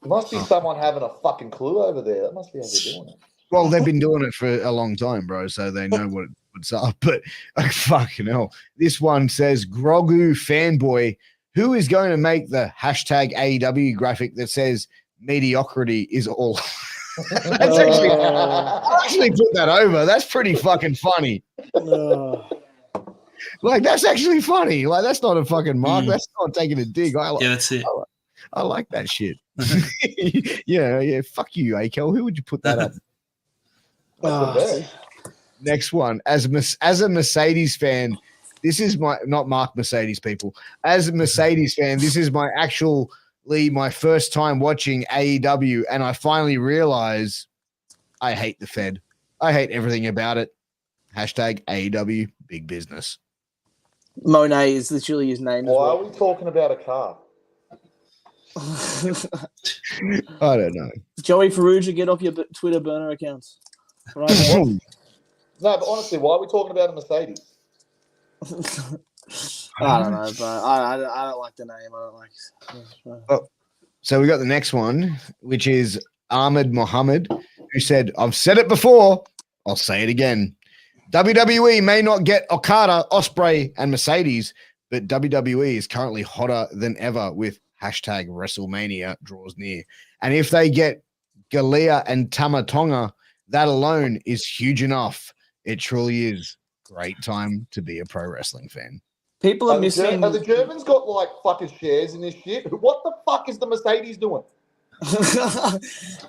Must be someone having a fucking clue over there. That must be how they're doing it. Well, they've been doing it for a long time, bro, so they know what's up. But fucking hell. This one says, Grogu fanboy, who is going to make the hashtag AEW graphic that says mediocrity is all? That's actually put that over. That's pretty fucking funny. Like, that's actually funny. Like, that's not a fucking mark. That's not taking a dig. That's it. I like that shit. Yeah. Fuck you, Akel. Who would you put that up? Next one. As a Mercedes fan, this is not Mark Mercedes, people. As a Mercedes fan, this is my first time watching AEW, and I finally realize I hate the Fed. I hate everything about it. Hashtag AEW big business. Monet is literally his name. Why are we talking about a car? I don't know. Joey Ferrugia, get off your Twitter burner accounts. Right now. No, but honestly, why are we talking about a Mercedes? I don't know, but I don't like the name. I don't like it. Oh, so we got the next one, which is Ahmed Mohammed, who said, I've said it before, I'll say it again. WWE may not get Okada, Ospreay, and Mercedes, but WWE is currently hotter than ever with hashtag WrestleMania draws near. And if they get Galea and Tama Tonga, that alone is huge enough. It truly is great time to be a pro wrestling fan. People are missing. Have the Germans got like fucking shares in this shit? What the fuck is the Mercedes doing?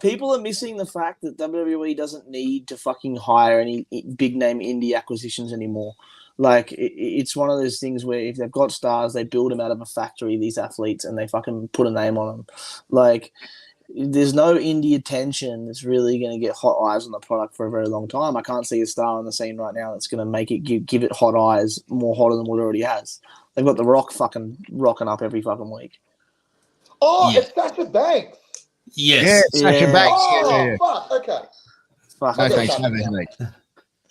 People are missing the fact that WWE doesn't need to fucking hire any big name indie acquisitions anymore. Like, it's one of those things where if they've got stars, they build them out of a factory, these athletes, and they fucking put a name on them. Like, there's no indie attention that's really going to get hot eyes on the product for a very long time. I can't see a star on the scene right now that's going to make it give it hot eyes, more hotter than what it already has. They've got The Rock fucking rocking up every fucking week. Oh, yeah. It's Sasha Banks. Yes. Yeah, Sasha Banks. Oh, fuck. Okay. Fuck. No, thanks.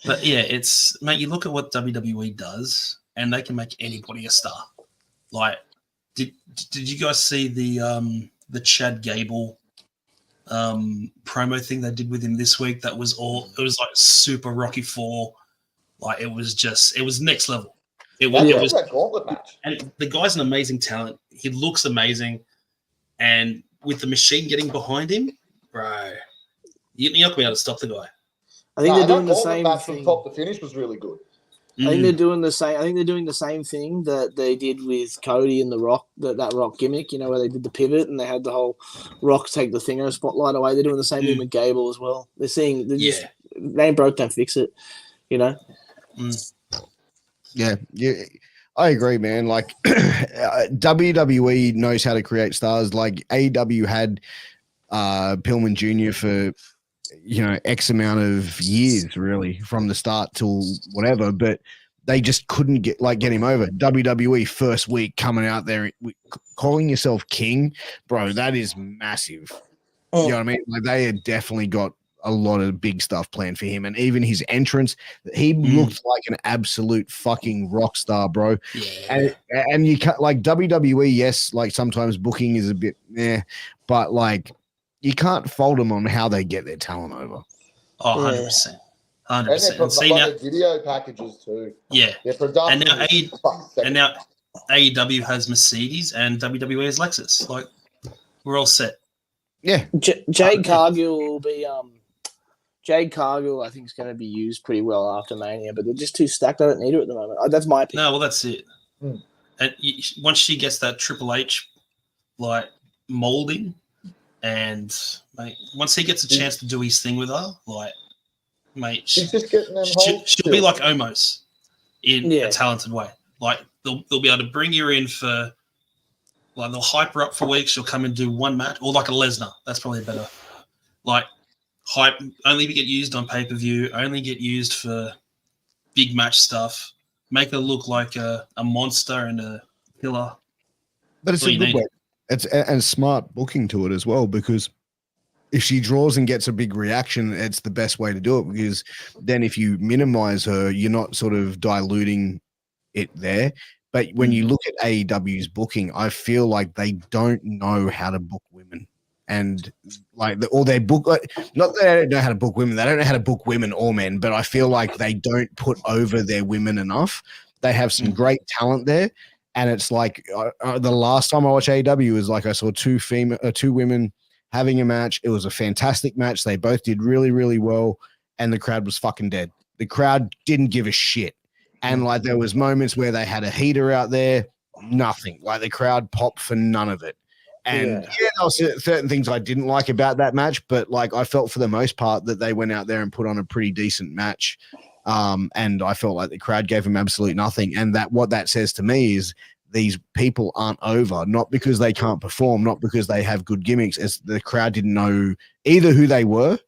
But yeah, it's, mate, you look at what WWE does and they can make anybody a star. Like, did you guys see the Chad Gable promo thing they did with him this week? It was like super Rocky IV. Like, it was next level. It was that gauntlet match. And the guy's an amazing talent. He looks amazing. And with the machine getting behind him, bro, you're not going to be able to stop the guy. I think they're doing the same match thing. from top to finish was really good. I think they're doing the same. I think they're doing the same thing that they did with Cody and the Rock, that Rock gimmick. You know, where they did the pivot and they had the whole Rock take the thing spotlight away. They're doing the same thing with Gable as well. They're seeing. Just, they ain't broke, don't fix it. You know. Yeah. I agree, man. Like WWE knows how to create stars. Like AEW had Pillman Jr. for X amount of years, really, from the start till whatever, but they just couldn't get him over. WWE first week coming out there calling yourself king, bro, that is massive. You know what I mean? Like, they had definitely got a lot of big stuff planned for him, and even his entrance, he looked like an absolute fucking rock star, bro. And you can't, like, WWE, yes, like sometimes booking is a bit but like you can't fault them on how they get their talent over. Oh, 100%. 100%. And they're video packages too. Yeah. Their production and now AEW has Mercedes and WWE has Lexus. Like, we're all set. Yeah. Jade Cargill will be Jade Cargill, I think, is going to be used pretty well after Mania, but they're just too stacked. I don't need her at the moment. That's my opinion. No, well, that's it. And once she gets that Triple H, like, molding, and mate, once he gets a chance to do his thing with her, like, mate, she'll be like Omos in a talented way. Like, they'll be able to bring you in for, like, they'll hype her up for weeks. She'll come and do one match, or like a Lesnar. That's probably better. Like, hype, only get used on pay-per-view, only get used for big match stuff. Make her look like a monster and a killer. But it's a good way. It's and smart booking to it as well, because if she draws and gets a big reaction, it's the best way to do it, because then if you minimize her, you're not sort of diluting it there. But when you look at AEW's booking, I feel like they don't know how to book women. And like or they book, not that they don't know how to book women, they don't know how to book women or men, but I feel like they don't put over their women enough. They have some great talent there. And it's like the last time I watched AEW was like I saw two women having a match. It was a fantastic match. They both did really, really well, and the crowd was fucking dead. The crowd didn't give a shit. And like there was moments where they had a heater out there, nothing. Like the crowd popped for none of it. And there were certain things I didn't like about that match, but like I felt for the most part that they went out there and put on a pretty decent match. And I felt like the crowd gave them absolute nothing. And that what that says to me is these people aren't over, not because they can't perform, not because they have good gimmicks, as the crowd didn't know either who they were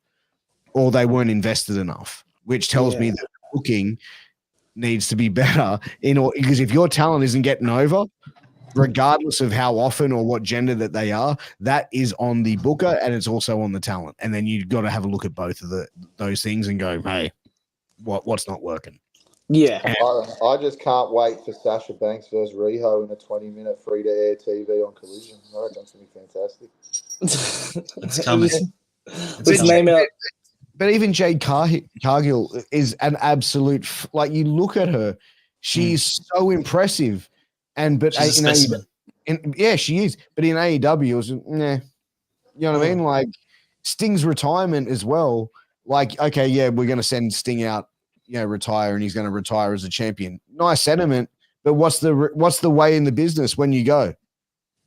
or they weren't invested enough, which tells me that booking needs to be better because if your talent isn't getting over, regardless of how often or what gender that they are, that is on the booker and it's also on the talent. And then you've got to have a look at both of those things and go, hey, what's not working? Yeah. I just can't wait for Sasha Banks versus Riho in a 20-minute free-to-air TV on Collision. I reckon it's going to be fantastic. It's coming. But even Jade Cargill is an absolute, like you look at her, she's so impressive. But she's a specimen. She is. But in AEW, it was, you know what I mean? Like Sting's retirement as well. Like, okay, yeah, we're going to send Sting out, retire, and he's going to retire as a champion. Nice sentiment, but what's the way in the business when you go?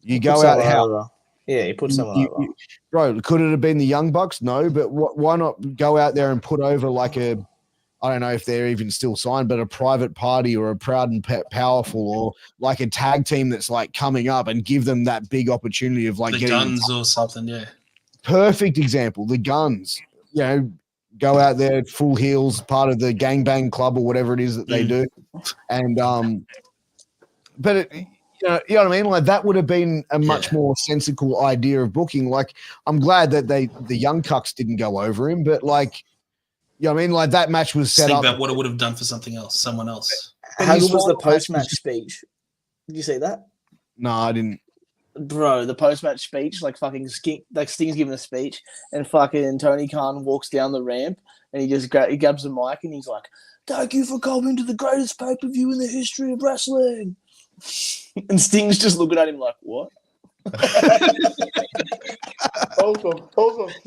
You go out how? Yeah, you put someone over. Bro, could it have been the Young Bucks? No, but why not go out there and put over like I don't know if they're even still signed, but a private party or a Proud and Powerful or like a tag team that's like coming up and give them that big opportunity of like the Guns or something. Yeah. Perfect example. The Guns, go out there full heels, part of the gangbang club or whatever it is that they do. And, but you know what I mean? Like that would have been a much more sensible idea of booking. Like I'm glad that the Young Cucks didn't go over him, but like, you know what I mean? Like that match was set up. Think about what it would have done for someone else. How good was the post-match speech? Did you see that? No, I didn't. Bro, the post-match speech, like fucking Sting's giving a speech, and fucking Tony Khan walks down the ramp, and he just he grabs the mic, and he's like, "Thank you for coming to the greatest pay-per-view in the history of wrestling." And Sting's just looking at him like, "What?" Also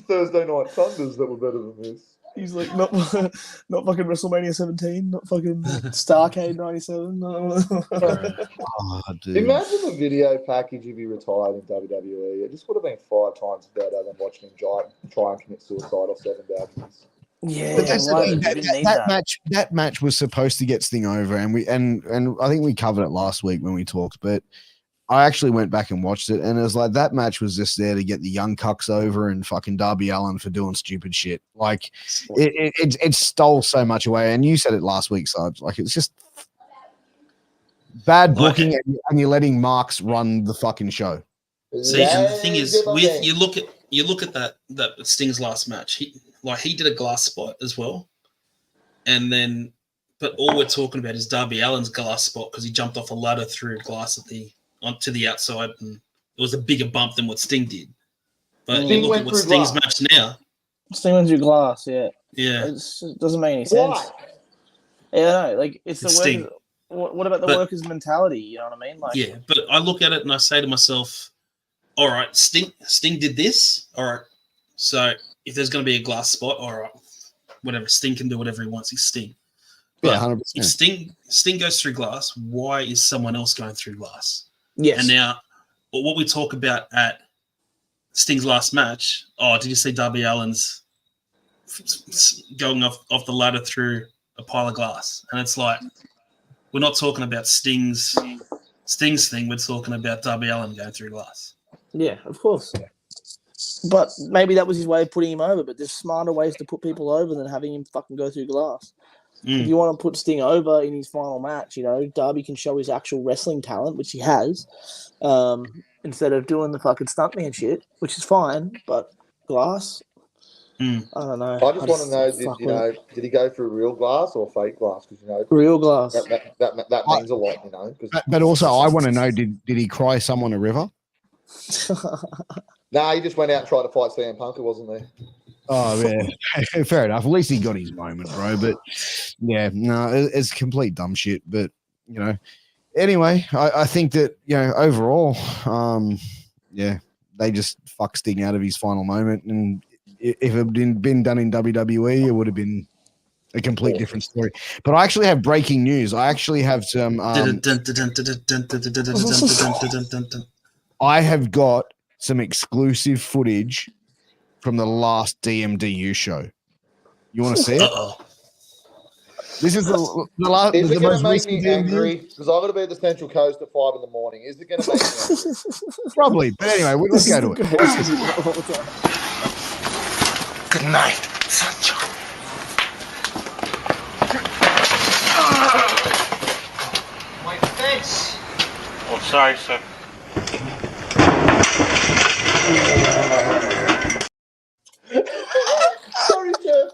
Thursday Night Thunders that were better than this. He's like, not fucking WrestleMania 17, not fucking Starcade 97. Oh, dude. Imagine the video package if he retired in WWE. It just would have been 5 times better than watching him try and commit suicide off 7 balconies. Yeah, But that's the why- thing, we didn't need that match was supposed to get Sting over, and I think we covered it last week when we talked, but I actually went back and watched it, and it was like that match was just there to get the young cucks over and fucking Darby Allin for doing stupid shit. Like it stole so much away, and you said it last week, Sarge. Like it's just bad booking, and you're letting Marks run the fucking show. See, and the thing is, with you look at that Sting's last match. He did a glass spot as well, and then, but all we're talking about is Darby Allin's glass spot because he jumped off a ladder through glass onto the outside, and it was a bigger bump than what Sting did. But you look at what Sting's match now. Sting went through glass, yeah. Yeah, it doesn't make any sense. Why? Yeah, no, like it's the Sting. workers. What about the workers' mentality? You know what I mean? Like, yeah. But I look at it and I say to myself, all right, Sting did this. All right, so if there's going to be a glass spot, all right, whatever. Sting can do whatever he wants. He's Sting. But 100%. if Sting goes through glass, why is someone else going through glass? yes. And now, what we talk about at Sting's last match, did you see Darby Allin's going off the ladder through a pile of glass? And it's like, we're not talking about Sting's thing. We're talking about Darby Allin going through glass. Yeah, of course. But maybe that was his way of putting him over. But there's smarter ways to put people over than having him fucking go through glass. If you want to put Sting over in his final match, you know, Darby can show his actual wrestling talent, which he has, instead of doing the fucking stuntman shit, which is fine. But glass, I don't know. I just want to know, did he go through real glass or fake glass? Because real glass. That means a lot, you know. But also, I want to know: did he cry someone a river? Nah, he just went out and tried to fight CM Punk, wasn't there? Oh yeah, fair enough. At least he got his moment, bro. But yeah, no, it's complete dumb shit. But you know, anyway, I think that overall, yeah, they just fucked Sting out of his final moment, and if it had been done in WWE, it would have been a complete different story. But I actually have breaking news. I actually have some. I have got some exclusive footage from the last DMDU show. You want to see it? This is the last. Is it going to make most me recent angry? Because I've got to be at the Central Coast at 5 a.m. Is it going to make me angry? Probably. But anyway, let's go to it. Good night, sunshine. My face. Oh, sorry, sir. Sorry, sir.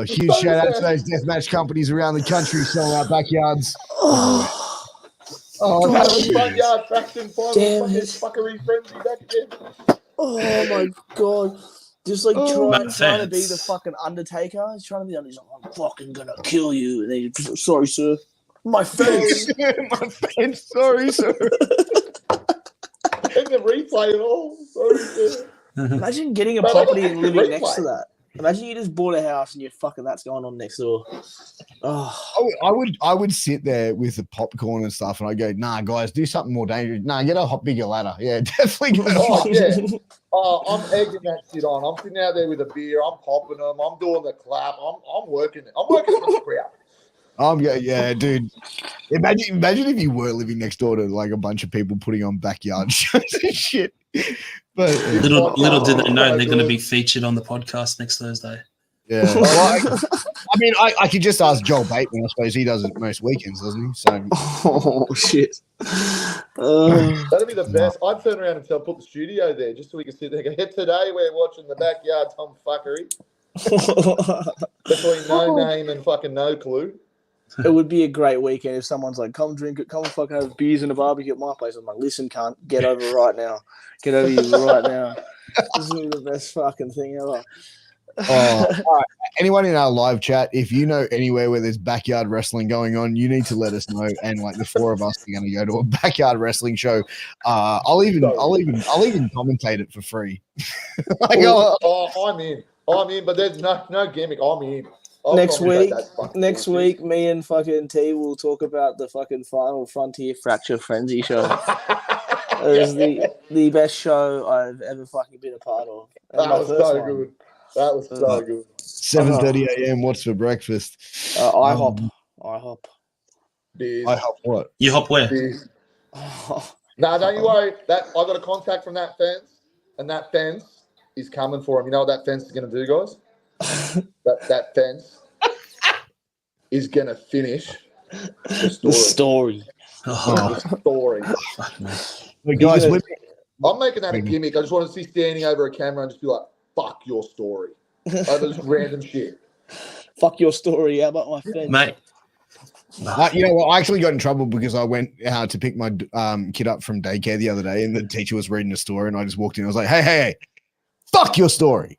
Huge shout out to those deathmatch companies around the country selling out backyards. Front yard faction Damn fucking it. fuckery frenzy back again. Oh my god. Just like trying to be Fans. the fucking Undertaker. He's trying to be he's like, I'm fucking gonna kill you. And then he's sorry, sir. My face. My face. Sorry, sir. In the replay and all. Sorry, sir. Imagine getting a Bro, property look at and the living next to replay. that. Imagine you just bought a house and you're fucking that's going on next door. Oh, I would sit there with the popcorn and stuff, and I go, nah, guys, do something more dangerous. Nah, get a bigger ladder. Yeah, definitely. Oh, yeah. Oh, I'm egging that shit on. I'm sitting out there with a beer. I'm popping them. I'm doing the clap. I'm working it. I'm working for the crowd. Yeah, dude. Imagine if you were living next door to like a bunch of people putting on backyard shows and shit. But Little did they know they're going to be featured on the podcast next Thursday. yeah, well, I mean, I could just ask Joel Bateman. I suppose he does it most weekends, doesn't he? So, oh shit. That'd be the best. I'd turn around and put the studio there just so we can sit there and go, today we're watching the backyard Tom fuckery. Between no name and fucking no clue. It would be a great weekend if someone's like, come drink it, come fucking have beers and a barbecue at my place. I'm like, listen, cunt, get over right now. Get over here right now. This is the best fucking thing ever. all right. Anyone in our live chat, if you know anywhere where there's backyard wrestling going on, you need to let us know. And like the four of us are going to go to a backyard wrestling show. I'll even commentate it for free. I'm in. I'm in, but there's no gimmick. I'm in. I'll Next conversate week, that fucking bullshit. me and fucking T will talk about the fucking final Frontier Fracture Frenzy show. It was the best show I've ever fucking been a part of. And That my was first so one. good. That was so good. 7:30 a.m. What's for breakfast? IHOP. Beers. I hop what? You hop where? Beers. No, don't you worry. That I got a contact from that fence, and that fence is coming for him. You know what that fence is going to do, guys? that fence is going to finish the story. Oh, The story. Hey, guys, I'm making that a gimmick. I just want to see standing over a camera and just be like, "Fuck your story," over this random shit. Fuck your story. How about my fence? mate. you know what? I actually got in trouble because I went to pick my kid up from daycare the other day, and the teacher was reading a story, and I just walked in. I was like, "Hey, fuck your story."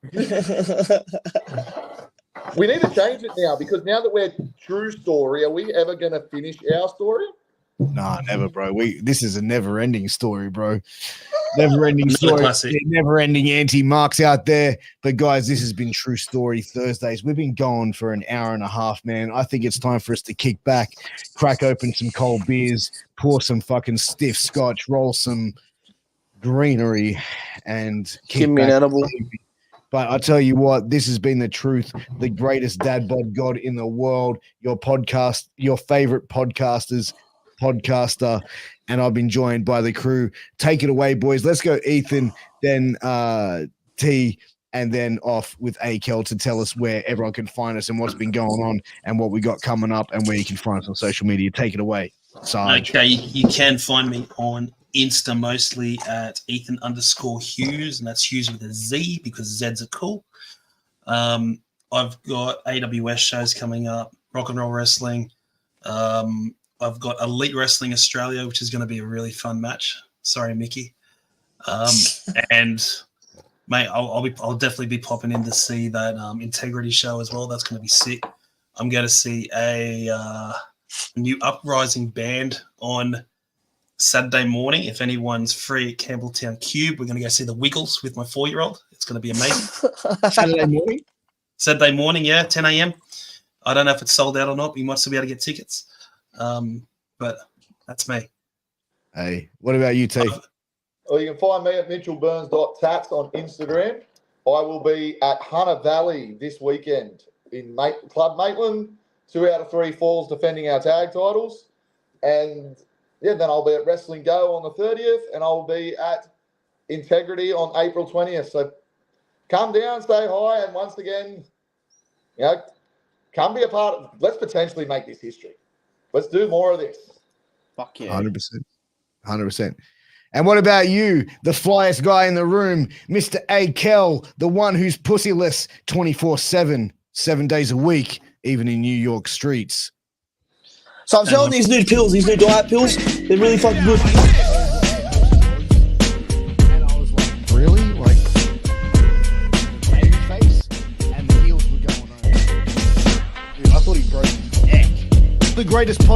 We need to change it now because now that we're true story, are we ever going to finish our story? Nah, never, bro. This is a never-ending story, bro. Never-ending story. Classic. Never-ending anti-marks out there. But guys, this has been True Story Thursdays. We've been going for an hour and a half, man. I think it's time for us to kick back, crack open some cold beers, pour some fucking stiff scotch, roll some greenery, and Give me an edible. But I tell you what, this has been the truth, the greatest dad bod god in the world, your podcast, your favorite podcaster, and I've been joined by the crew. Take it away, boys. Let's go Ethan, then T, and then off with Akel to tell us where everyone can find us and what's been going on and what we got coming up and where you can find us on social media. Take it away, Sarge. Okay, you can find me on Insta mostly at Ethan_Hughes, and that's Hughes with a Z because Z's are cool. I've got AWS shows coming up, Rock and Roll Wrestling. I've got Elite Wrestling Australia, which is going to be a really fun match. Sorry, Mickey. And mate, I'll definitely be popping in to see that Integrity show as well. That's going to be sick. I'm going to see a new Uprising band on Saturday morning. If anyone's free at Campbelltown Cube, we're going to go see the Wiggles with my 4-year-old. It's going to be amazing. Saturday morning? Saturday morning, yeah, 10 a.m. I don't know if it's sold out or not, but you might still be able to get tickets. But that's me. Hey, what about you, T? Well, you can find me at mitchellburns.tats on Instagram. I will be at Hunter Valley this weekend in Club Maitland. 2 out of 3 falls defending our tag titles. And yeah, then I'll be at Wrestling Go on the 30th, and I'll be at Integrity on April 20th. So come down, say hi, and once again, come be a part of. Let's potentially make this history. Let's do more of this. Fuck yeah. 100%. And what about you, the flyest guy in the room, Mr. Akel, the one who's pussyless 24/7, 7 days a week, even in New York streets? So I'm selling these new pills, these new diet pills. They're really fucking good. And I was like, really? Like, baby face? And the heels were going on. Dude, I thought he broke his neck. The greatest podcast.